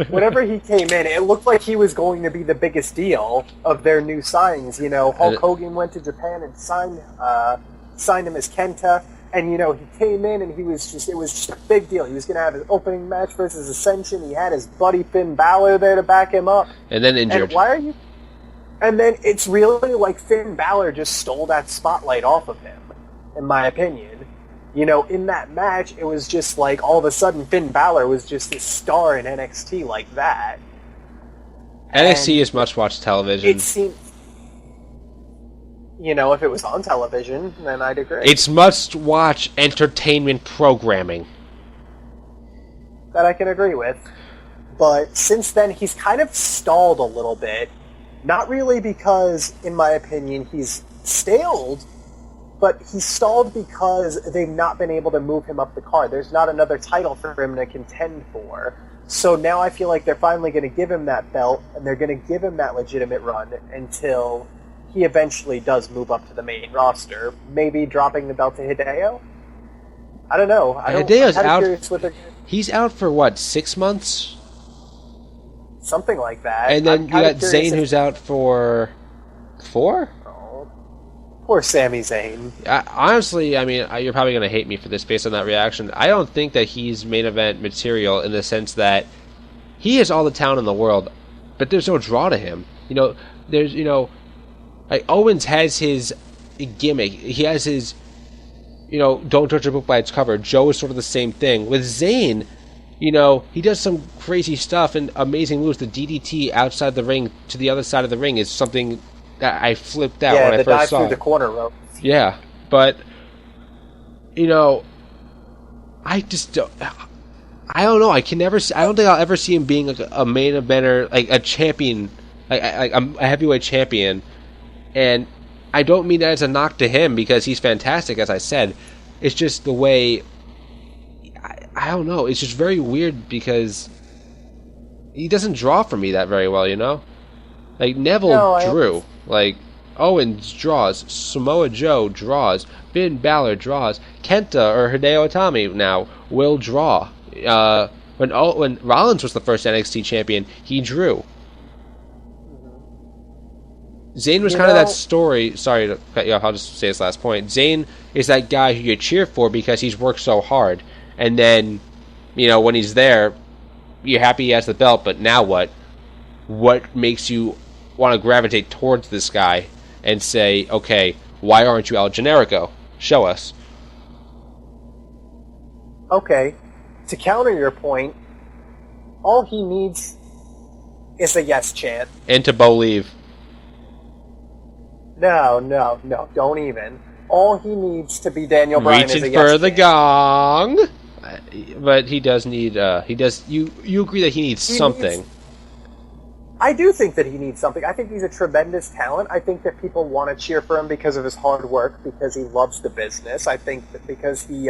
whenever he came in, it looked like he was going to be the biggest deal of their new signings. Hulk Hogan went to Japan and signed him as Kenta, and he came in and it was just a big deal. He was going to have his opening match versus Ascension. He had his buddy Finn Balor there to back him up, and then injured. And then it's really like Finn Balor just stole that spotlight off of him, in my opinion. In that match, it was just like all of a sudden Finn Balor was just this star in NXT like that. NXT is much-watched television. It seemed... if it was on television, then I'd agree. It's must-watch entertainment programming. That I can agree with. But since then, he's kind of stalled a little bit. Not really because, in my opinion, he's staled, but he stalled because they've not been able to move him up the card. There's not another title for him to contend for. So now I feel like they're finally going to give him that belt, and they're going to give him that legitimate run until he eventually does move up to the main roster. Maybe dropping the belt to Hideo? I don't know. Hideo's out. He's out for what, 6 months? Something like that. And then you got Zayn, who's out for 4? Poor Sami Zayn. Honestly, I mean, you're probably going to hate me for this based on that reaction. I don't think that he's main event material in the sense that he has all the talent in the world, but there's no draw to him. There's, like Owens has his gimmick. He has his, don't judge a book by its cover. Joe is sort of the same thing. With Zayn, he does some crazy stuff and amazing moves. The DDT outside the ring to the other side of the ring is something that I flipped out when I first saw it. Yeah, the dive through the corner rope. Yeah, but, I just don't... I don't know. I don't think I'll ever see him being a main eventer, like a champion, like a heavyweight champion. And I don't mean that as a knock to him because he's fantastic, as I said. It's just the way... I don't know. It's just very weird because he doesn't draw for me that very well, Like, Neville drew. Like, Owens draws. Samoa Joe draws. Finn Balor draws. Kenta or Hideo Itami now will draw. When Rollins was the first NXT champion, he drew. Zayn was kind of that story. Sorry to cut you off. I'll just say this last point. Zayn is that guy who you cheer for because he's worked so hard. And then, when he's there, you're happy he has the belt, but now what? What makes you want to gravitate towards this guy and say, okay, why aren't you El Generico? Show us. Okay. To counter your point, all he needs is a yes chant. And to believe. No, don't even. All he needs to be Daniel Bryan is a yes chant. Reaching for the gong. But he does need, you agree that he needs something. I do think that he needs something. I think he's a tremendous talent. I think that people want to cheer for him because of his hard work, because he loves the business. I think that because he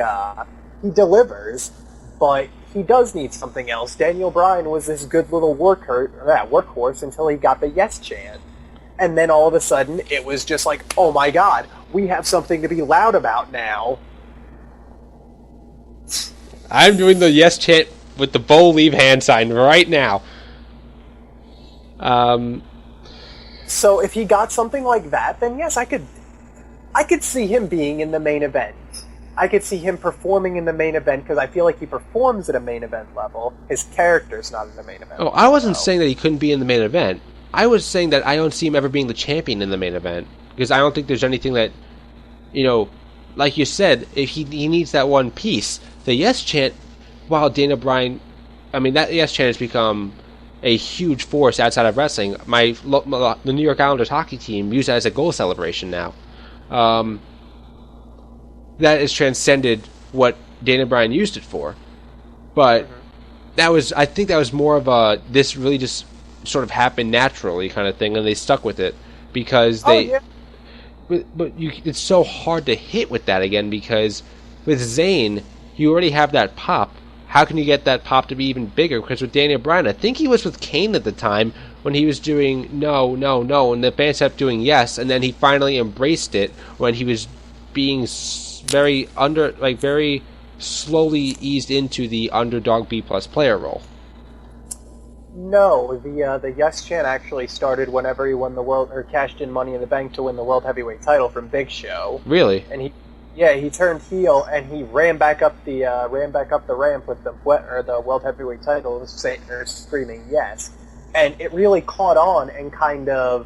delivers, but he does need something else. Daniel Bryan was this good little workhorse until he got the yes chant. And then all of a sudden, it was just like, oh my god, we have something to be loud about now. I'm doing the yes chant with the Bo leave hand sign right now. So if he got something like that, then yes, I could see him being in the main event. I could see him performing in the main event because I feel like he performs at a main event level. His character's not in the main event. Oh, I wasn't saying that he couldn't be in the main event. I was saying that I don't see him ever being the champion in the main event because I don't think there's anything that, like you said, if he needs that one piece. The yes chant, while Daniel Bryan, that yes chant has become a huge force outside of wrestling. The New York Islanders hockey team use that as a goal celebration now. That has transcended what Daniel Bryan used it for. But I think that was more of a, this really just sort of happened naturally kind of thing, and they stuck with it because they... Oh, yeah. But it's so hard to hit with that again because with Zayn, you already have that pop. How can you get that pop to be even bigger? Because with Daniel Bryan, I think he was with Kane at the time when he was doing no, and the fans kept doing yes, and then he finally embraced it when he was being very slowly eased into the underdog B+ player role. No, the yes chant actually started whenever he won the world or cashed in Money in the Bank to win the World Heavyweight title from Big Show. Really? And he turned heel and he ran back up the ramp with the World Heavyweight title, screaming yes. And it really caught on and kind of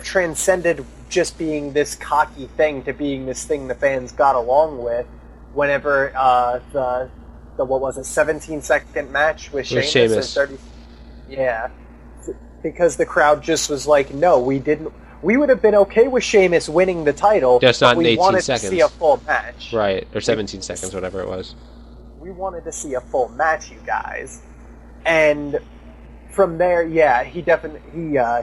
transcended just being this cocky thing to being this thing the fans got along with. Whenever the 17-second match with Sheamus. Yeah, because the crowd just was like, no, we didn't. We would have been okay with Sheamus winning the title, just not in 18 wanted seconds. To see a full match, right? Or 17 seconds, whatever it was. We wanted to see a full match, you guys, and from there, yeah, he definitely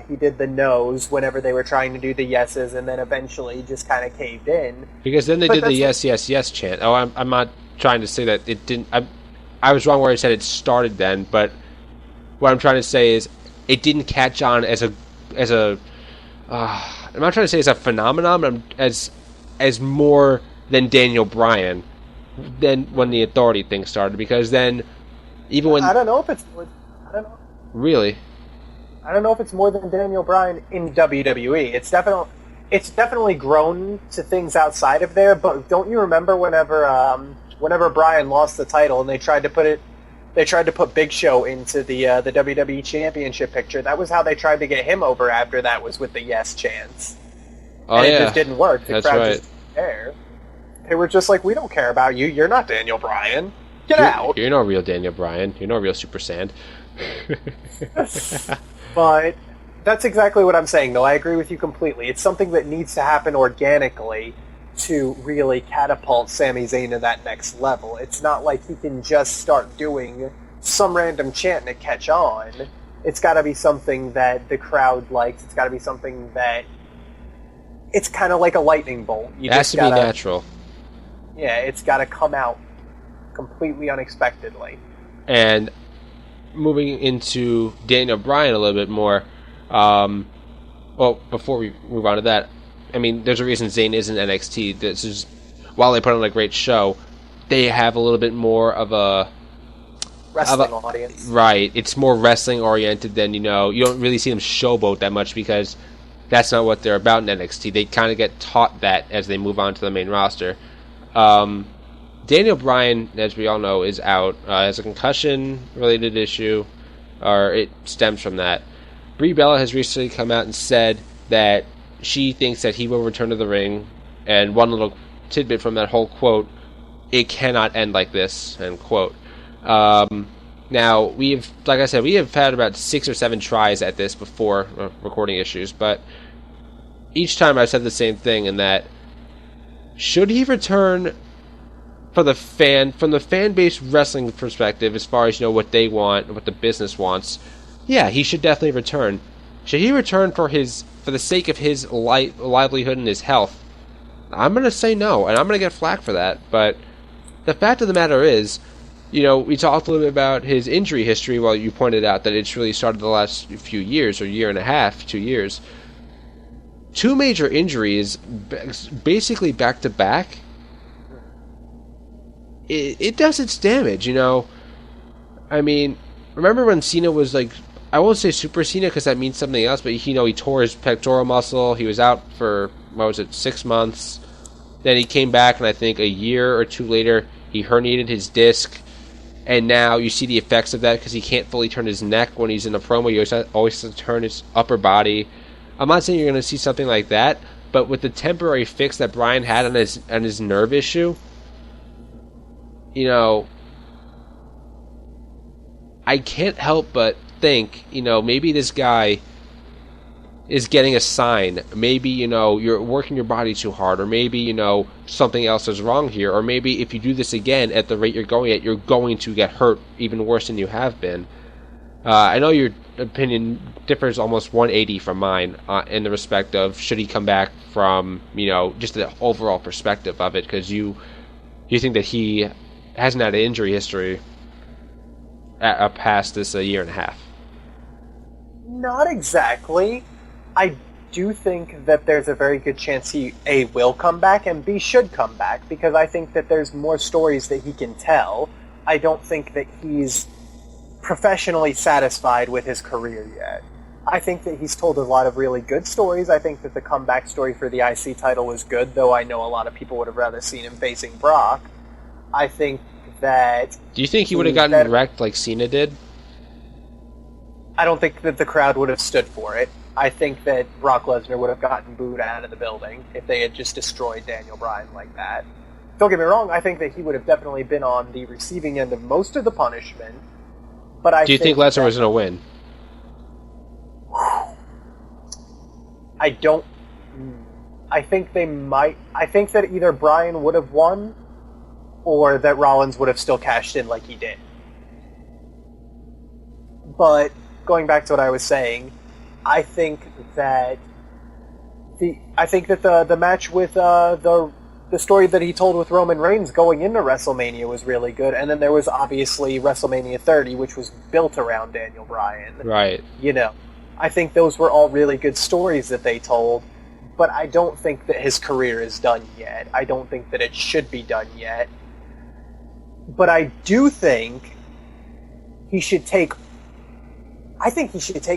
he did the no's whenever they were trying to do the yeses, and then eventually just kind of caved in. Because then they did the yes chant. Oh, I'm not trying to say that it didn't. I was wrong where I said it started then, but what I'm trying to say is it didn't catch on as a. I'm not trying to say it's a phenomenon, but as more than Daniel Bryan, than when the Authority thing started. Because then, even when I don't know if it's. I don't know. Really? I don't know if it's more than Daniel Bryan in WWE. It's definitely grown to things outside of there. But don't you remember whenever Bryan lost the title and they tried to put Big Show into the WWE Championship picture? That was how they tried to get him over. After that was with the yes chants. Oh, and yeah. it just didn't work. The That's crowd right. just didn't care. They were just like, we don't care about you. You're not Daniel Bryan. Get out. You're no real Daniel Bryan. You're no real Super Sand. But that's exactly what I'm saying, though. I agree with you completely. It's something that needs to happen organically to really catapult Sami Zayn to that next level. It's not like he can just start doing some random chant and catch on. It's got to be something that the crowd likes. It's got to be something that... It's kind of like a lightning bolt. It has to be natural. Yeah, it's got to come out completely unexpectedly. And moving into Daniel Bryan a little bit more, well, before we move on to that, there's a reason Zayn isn't NXT. This is, while they put on a great show, they have a little bit more of a wrestling audience. Right. It's more wrestling oriented than, you don't really see them showboat that much because that's not what they're about in NXT. They kind of get taught that as they move on to the main roster. Daniel Bryan, as we all know, is out. Has a concussion-related issue, or it stems from that. Brie Bella has recently come out and said that she thinks that he will return to the ring, and one little tidbit from that whole quote, "It cannot end like this," end quote. Now, like I said, we have had about 6 or 7 tries at this before, recording issues, but each time I've said the same thing, in that, should he return from the fan base wrestling perspective, as far as what they want, what the business wants, yeah, he should definitely return. Should he return for the sake of his livelihood and his health? I'm going to say no, and I'm going to get flack for that. But the fact of the matter is, we talked a little bit about his injury history. Well, you pointed out that it's really started the last few years, or year and a half, 2 years. 2 major injuries, basically back to back. It does its damage, I mean, remember when Cena was like, I won't say Super Cena because that means something else, but he tore his pectoral muscle. He was out for 6 months. Then he came back, and I think a year or 2 later, he herniated his disc. And now you see the effects of that because he can't fully turn his neck when he's in a promo. He always has to turn his upper body. I'm not saying you're going to see something like that, but with the temporary fix that Bryan had on his nerve issue, I can't help but think, maybe this guy is getting a sign. Maybe, you're working your body too hard, or maybe, something else is wrong here, or maybe if you do this again at the rate you're going at, you're going to get hurt even worse than you have been. I know your opinion differs almost 180 from mine in the respect of should he come back from, just the overall perspective of it, because you think that he hasn't had an injury history past this a year and a half. Not exactly. I do think that there's a very good chance he, A, will come back, and B, should come back, because I think that there's more stories that he can tell. I don't think that he's professionally satisfied with his career yet. I think that he's told a lot of really good stories. I think that the comeback story for the IC title was good, though I know a lot of people would have rather seen him facing Brock. I think that... Do you think he would have gotten wrecked like Cena did? I don't think that the crowd would have stood for it. I think that Brock Lesnar would have gotten booed out of the building if they had just destroyed Daniel Bryan like that. Don't get me wrong, I think that he would have definitely been on the receiving end of most of the punishment, but Do you think Lesnar was going to win? I don't... I think they might... I think that either Bryan would have won, or that Rollins would have still cashed in like he did. But, going back to what I was saying, I think that the match with the story that he told with Roman Reigns going into WrestleMania was really good, and then there was obviously WrestleMania 30, which was built around Daniel Bryan. Right. I think those were all really good stories that they told, but I don't think that his career is done yet. I don't think that it should be done yet. But I do think he should take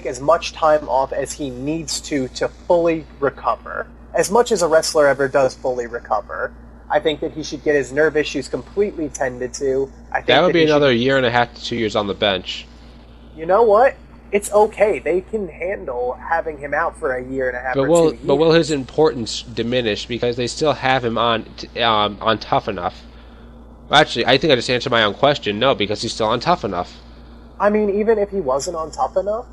as much time off as he needs to fully recover. As much as a wrestler ever does fully recover. I think that he should get his nerve issues completely tended to. That would be another year and a half to 2 years on the bench. You know what? It's okay. They can handle having him out for a year and a half or 2 years. But will his importance diminish because they still have him on Tough Enough? Actually, I think I just answered my own question. No, because he's still on Tough Enough. I mean, even if he wasn't on Tough Enough,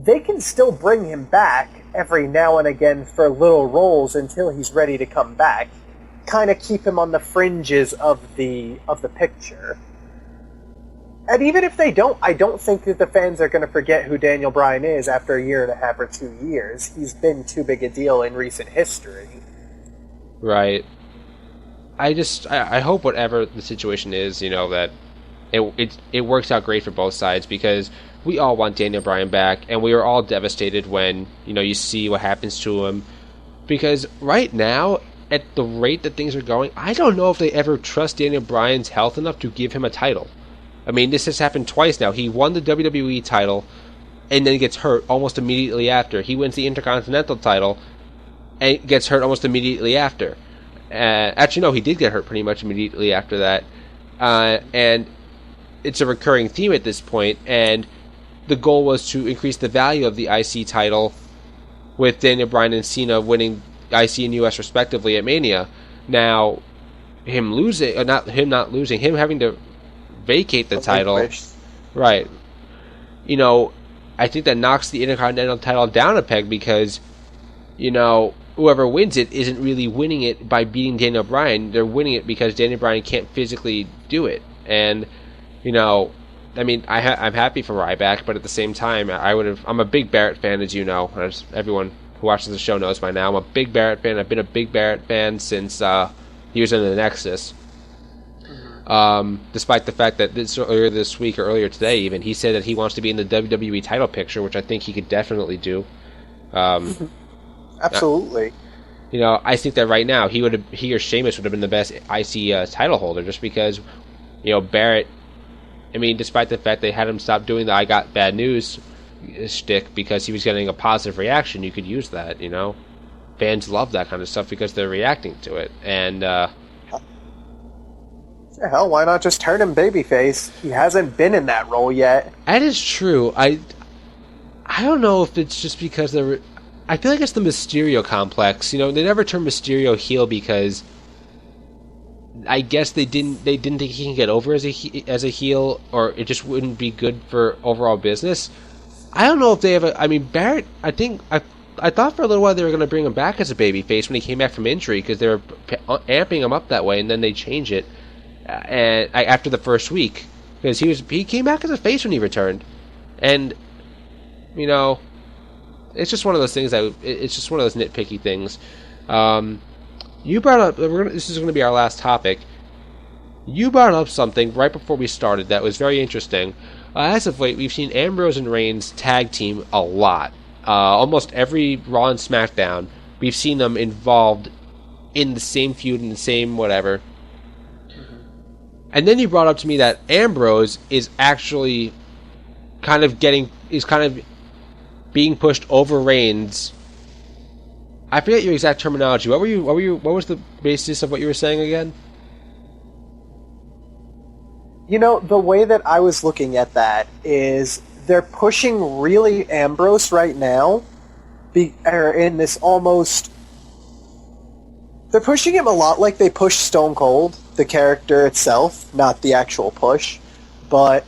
they can still bring him back every now and again for little roles until he's ready to come back. Kind of keep him on the fringes of the picture. And even if they don't, I don't think that the fans are going to forget who Daniel Bryan is after a year and a half or 2 years. He's been too big a deal in recent history. Right. I hope whatever the situation is, that it works out great for both sides, because we all want Daniel Bryan back, and we are all devastated when, you see what happens to him. Because right now, at the rate that things are going, I don't know if they ever trust Daniel Bryan's health enough to give him a title. I mean, this has happened twice now. He won the WWE title, and then gets hurt almost immediately after. He wins the Intercontinental title, and gets hurt almost immediately after. Actually, no, he did get hurt pretty much immediately after that. And it's a recurring theme at this point, and the goal was to increase the value of the IC title with Daniel Bryan and Cena winning IC and US respectively at Mania. Now, him having to vacate the title, right? I think that knocks the Intercontinental title down a peg, because whoever wins it isn't really winning it by beating Daniel Bryan. They're winning it because Daniel Bryan can't physically do it, and I'm happy for Ryback, but at the same time, I'm a big Barrett fan, as you know, as everyone who watches the show knows by now. I'm a big Barrett fan. I've been a big Barrett fan since he was in the Nexus. Despite the fact that earlier this week or earlier today, even he said that he wants to be in the WWE title picture, which I think he could definitely do. Absolutely. I think that right now he or Sheamus would have been the best IC title holder, just because, Barrett. Despite the fact they had him stop doing the "I got bad news" shtick because he was getting a positive reaction, you could use that. Fans love that kind of stuff because they're reacting to it, and. Hell, why not just turn him babyface? He hasn't been in that role yet. That is true. I don't know if it's just because they're. I feel like it's the Mysterio complex. They never turned Mysterio heel because I guess they didn't think he can get over as a heel, or it just wouldn't be good for overall business. I don't know if they have Barrett. I thought for a little while they were going to bring him back as a babyface when he came back from injury because they were amping him up that way, and then they change it after the first week because he came back as a face when he returned, and it's just one of those things it's just one of those nitpicky things. You brought up this is going to be our last topic. You brought up something right before we started that was very interesting. As of late, we've seen Ambrose and Reigns tag team a lot. Almost every Raw and SmackDown, we've seen them involved in the same feud and the same whatever. And then you brought up to me that Ambrose is actually kind of being pushed over Reigns. I forget your exact terminology. What was the basis of what you were saying again? The way that I was looking at that is they're pushing really Ambrose right now. They're pushing him a lot like they pushed Stone Cold, the character itself, not the actual push. But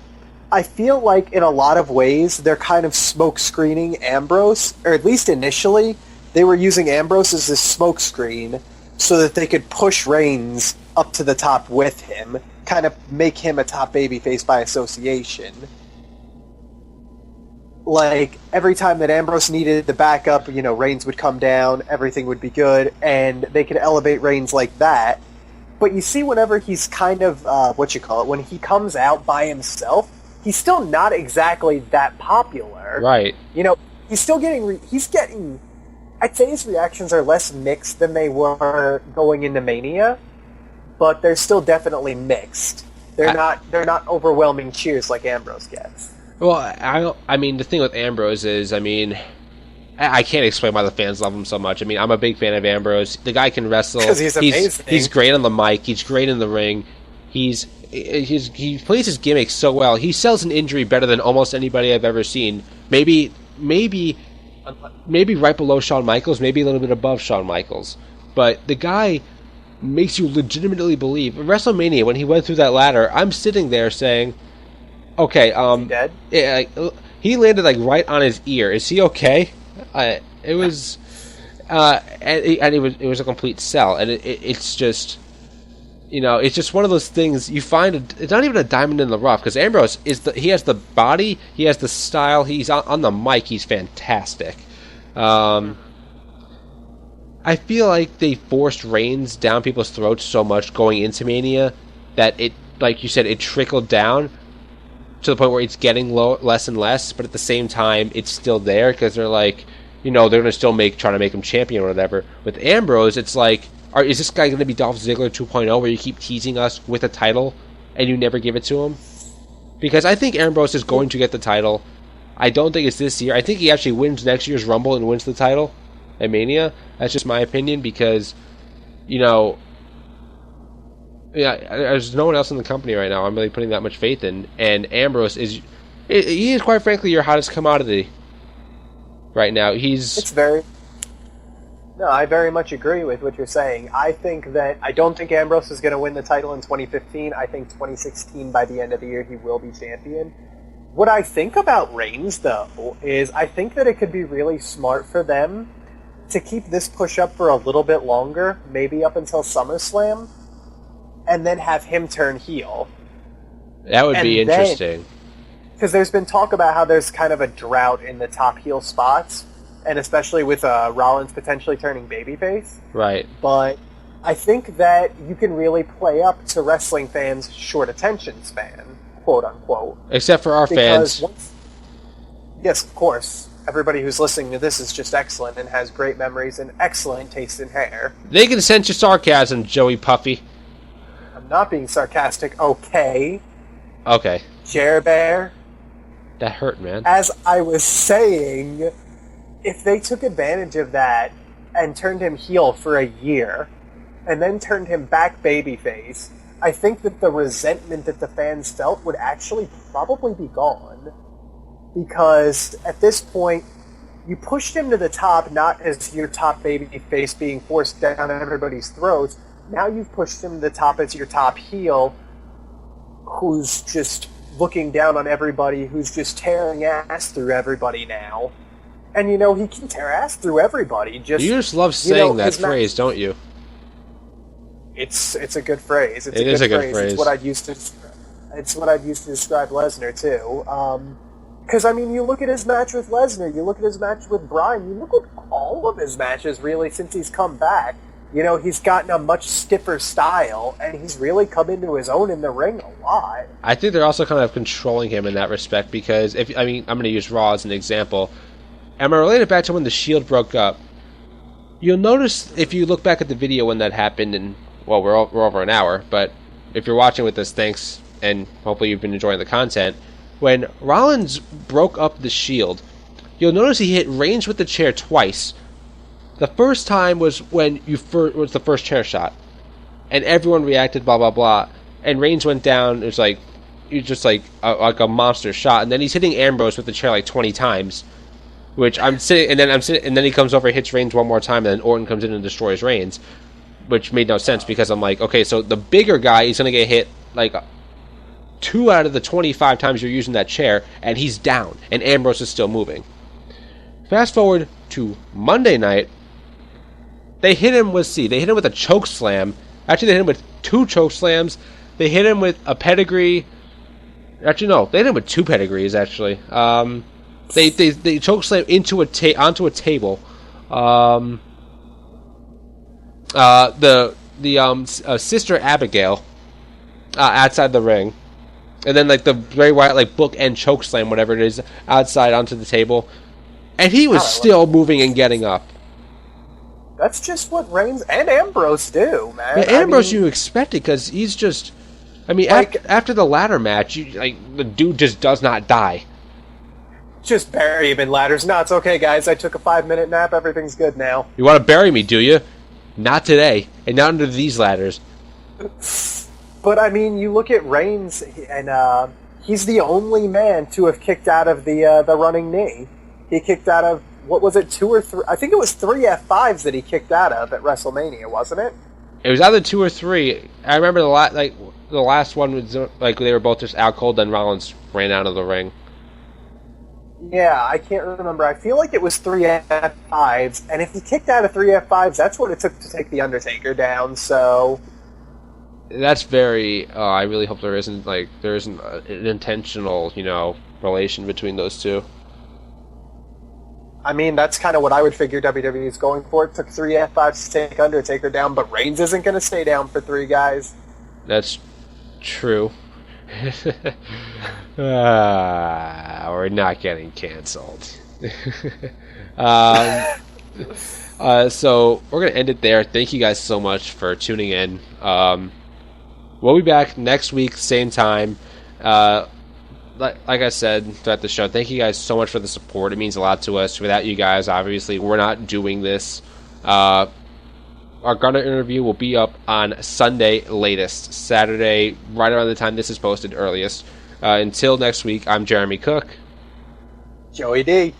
I feel like in a lot of ways they're kind of smoke screening Ambrose, or at least initially they were using Ambrose as this smoke screen so that they could push Reigns up to the top with him, kind of make him a top babyface by association. Like, every time that Ambrose needed the backup, Reigns would come down, everything would be good, and they could elevate Reigns like that. But you see whenever he's kind of, when he comes out by himself, he's still not exactly that popular. Right. He's still getting, I'd say his reactions are less mixed than they were going into Mania, but they're still definitely mixed. They're not overwhelming cheers like Ambrose gets. Well, the thing with Ambrose is, I can't explain why the fans love him so much. I'm a big fan of Ambrose. The guy can wrestle. Because he's amazing. He's great on the mic. He's great in the ring. He plays his gimmick so well. He sells an injury better than almost anybody I've ever seen. Maybe right below Shawn Michaels, maybe a little bit above Shawn Michaels. But the guy makes you legitimately believe. At WrestleMania, when he went through that ladder, I'm sitting there saying, okay, is he dead? Yeah, he landed right on his ear. Is he okay? It was, and it was a complete sell, and it's just, it's just one of those things you find. It's not even a diamond in the rough because Ambrose he has the body, he has the style, he's on the mic, he's fantastic. I feel like they forced Reigns down people's throats so much going into Mania that it, like you said, it trickled down to the point where it's getting less and less, but at the same time, it's still there because they're they're going to still try to make him champion or whatever. With Ambrose, it's is this guy going to be Dolph Ziggler 2.0 where you keep teasing us with a title and you never give it to him? Because I think Ambrose is going to get the title. I don't think it's this year. I think he actually wins next year's Rumble and wins the title at Mania. That's just my opinion because, there's no one else in the company right now I'm really putting that much faith in. And Ambrose he is quite frankly your hottest commodity right now. I very much agree with what you're saying. I don't think Ambrose is going to win the title in 2015. I think 2016, by the end of the year, he will be champion. What I think about Reigns, though, is I think that it could be really smart for them to keep this push up for a little bit longer, maybe up until SummerSlam, and then have him turn heel. That would be interesting. because there's been talk about how there's kind of a drought in the top heel spots, and especially with Rollins potentially turning babyface. Right. But I think that you can really play up to wrestling fans' short attention span, quote unquote. Except for our fans. Yes, of course. Everybody who's listening to this is just excellent and has great memories and excellent taste in hair. They can sense your sarcasm, Joey Puffy. I'm not being sarcastic, okay? Okay. Jer Bear. That hurt, man. As I was saying, if they took advantage of that and turned him heel for a year, and then turned him back babyface, I think that the resentment that the fans felt would actually probably be gone. Because at this point, you pushed him to the top not as your top babyface being forced down everybody's throats. Now you've pushed him to the top as your top heel, who's just looking down on everybody, who's just tearing ass through everybody now. And, you know, he can tear ass through everybody. You just love saying that phrase, don't you? It's a good phrase. It is a good phrase. It's what I'd use to describe Lesnar, too. Because, I mean, you look at his match with Lesnar, you look at his match with Bryan, you look at all of his matches, really, since he's come back. You know, he's gotten a much stiffer style, and he's really come into his own in the ring a lot. I think they're also kind of controlling him in that respect, because, I'm going to use Raw as an example. I'm going to relate it back to when the Shield broke up. You'll notice, if you look back at the video when that happened, and, well, we're over an hour, but if you're watching with us, thanks, and hopefully you've been enjoying the content. When Rollins broke up the Shield, you'll notice he hit Reigns with the chair twice. The first time was when was the first chair shot, and everyone reacted, blah blah blah, and Reigns went down. It was like just like a monster shot, and then he's hitting Ambrose with the chair like 20 times, which I'm sitting, and then he comes over, hits Reigns one more time, and then Orton comes in and destroys Reigns, which made no sense because I'm like, okay, so the bigger guy is gonna get hit like 2 out of the 25 times you're using that chair, and he's down, and Ambrose is still moving. Fast forward to Monday night, they hit him with a choke slam. Actually, they hit him with 2 choke slams. They hit him with a pedigree. Actually, no, they hit him with 2 pedigrees. Actually, they choke slam onto a table. Sister Abigail outside the ring. And then, like, the Bray Wyatt, like, bookend choke slam, whatever it is, outside onto the table. And he was still moving and getting up. That's just what Reigns and Ambrose do, man. Yeah, Ambrose, you expect it, because he's just... I mean, like, after the ladder match, the dude just does not die. Just bury him in ladders. No, it's okay, guys. I took a 5-minute nap. Everything's good now. You want to bury me, do you? Not today. And not under these ladders. But, I mean, you look at Reigns, and he's the only man to have kicked out of the running knee. He kicked out of, what was it, 2 or 3? I think it was 3 F5s that he kicked out of at WrestleMania, wasn't it? It was either 2 or 3. I remember the last one was, like, they were both just out cold, then Rollins ran out of the ring. Yeah, I can't remember. I feel like it was 3 F5s, and if he kicked out of 3 F5s, that's what it took to take The Undertaker down, so... That's very... I really hope there isn't an intentional, relation between those two. I mean, that's kind of what I would figure WWE is going for. It took 3 F5s to take Undertaker down, but Reigns isn't going to stay down for 3 guys. That's true. We're not getting canceled. So we're going to end it there. Thank you guys so much for tuning in. We'll be back next week, same time. Like I said throughout the show, thank you guys so much for the support. It means a lot to us. Without you guys, obviously, we're not doing this. Our Gunner interview will be up on Sunday latest. Saturday, right around the time this is posted, earliest. Until next week, I'm Jeremy Cook. Joey D.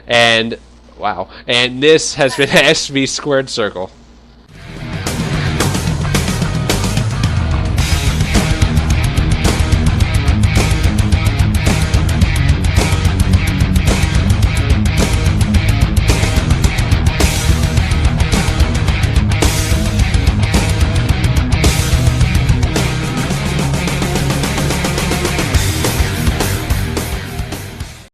And, wow. And this has been SB Squared Circle.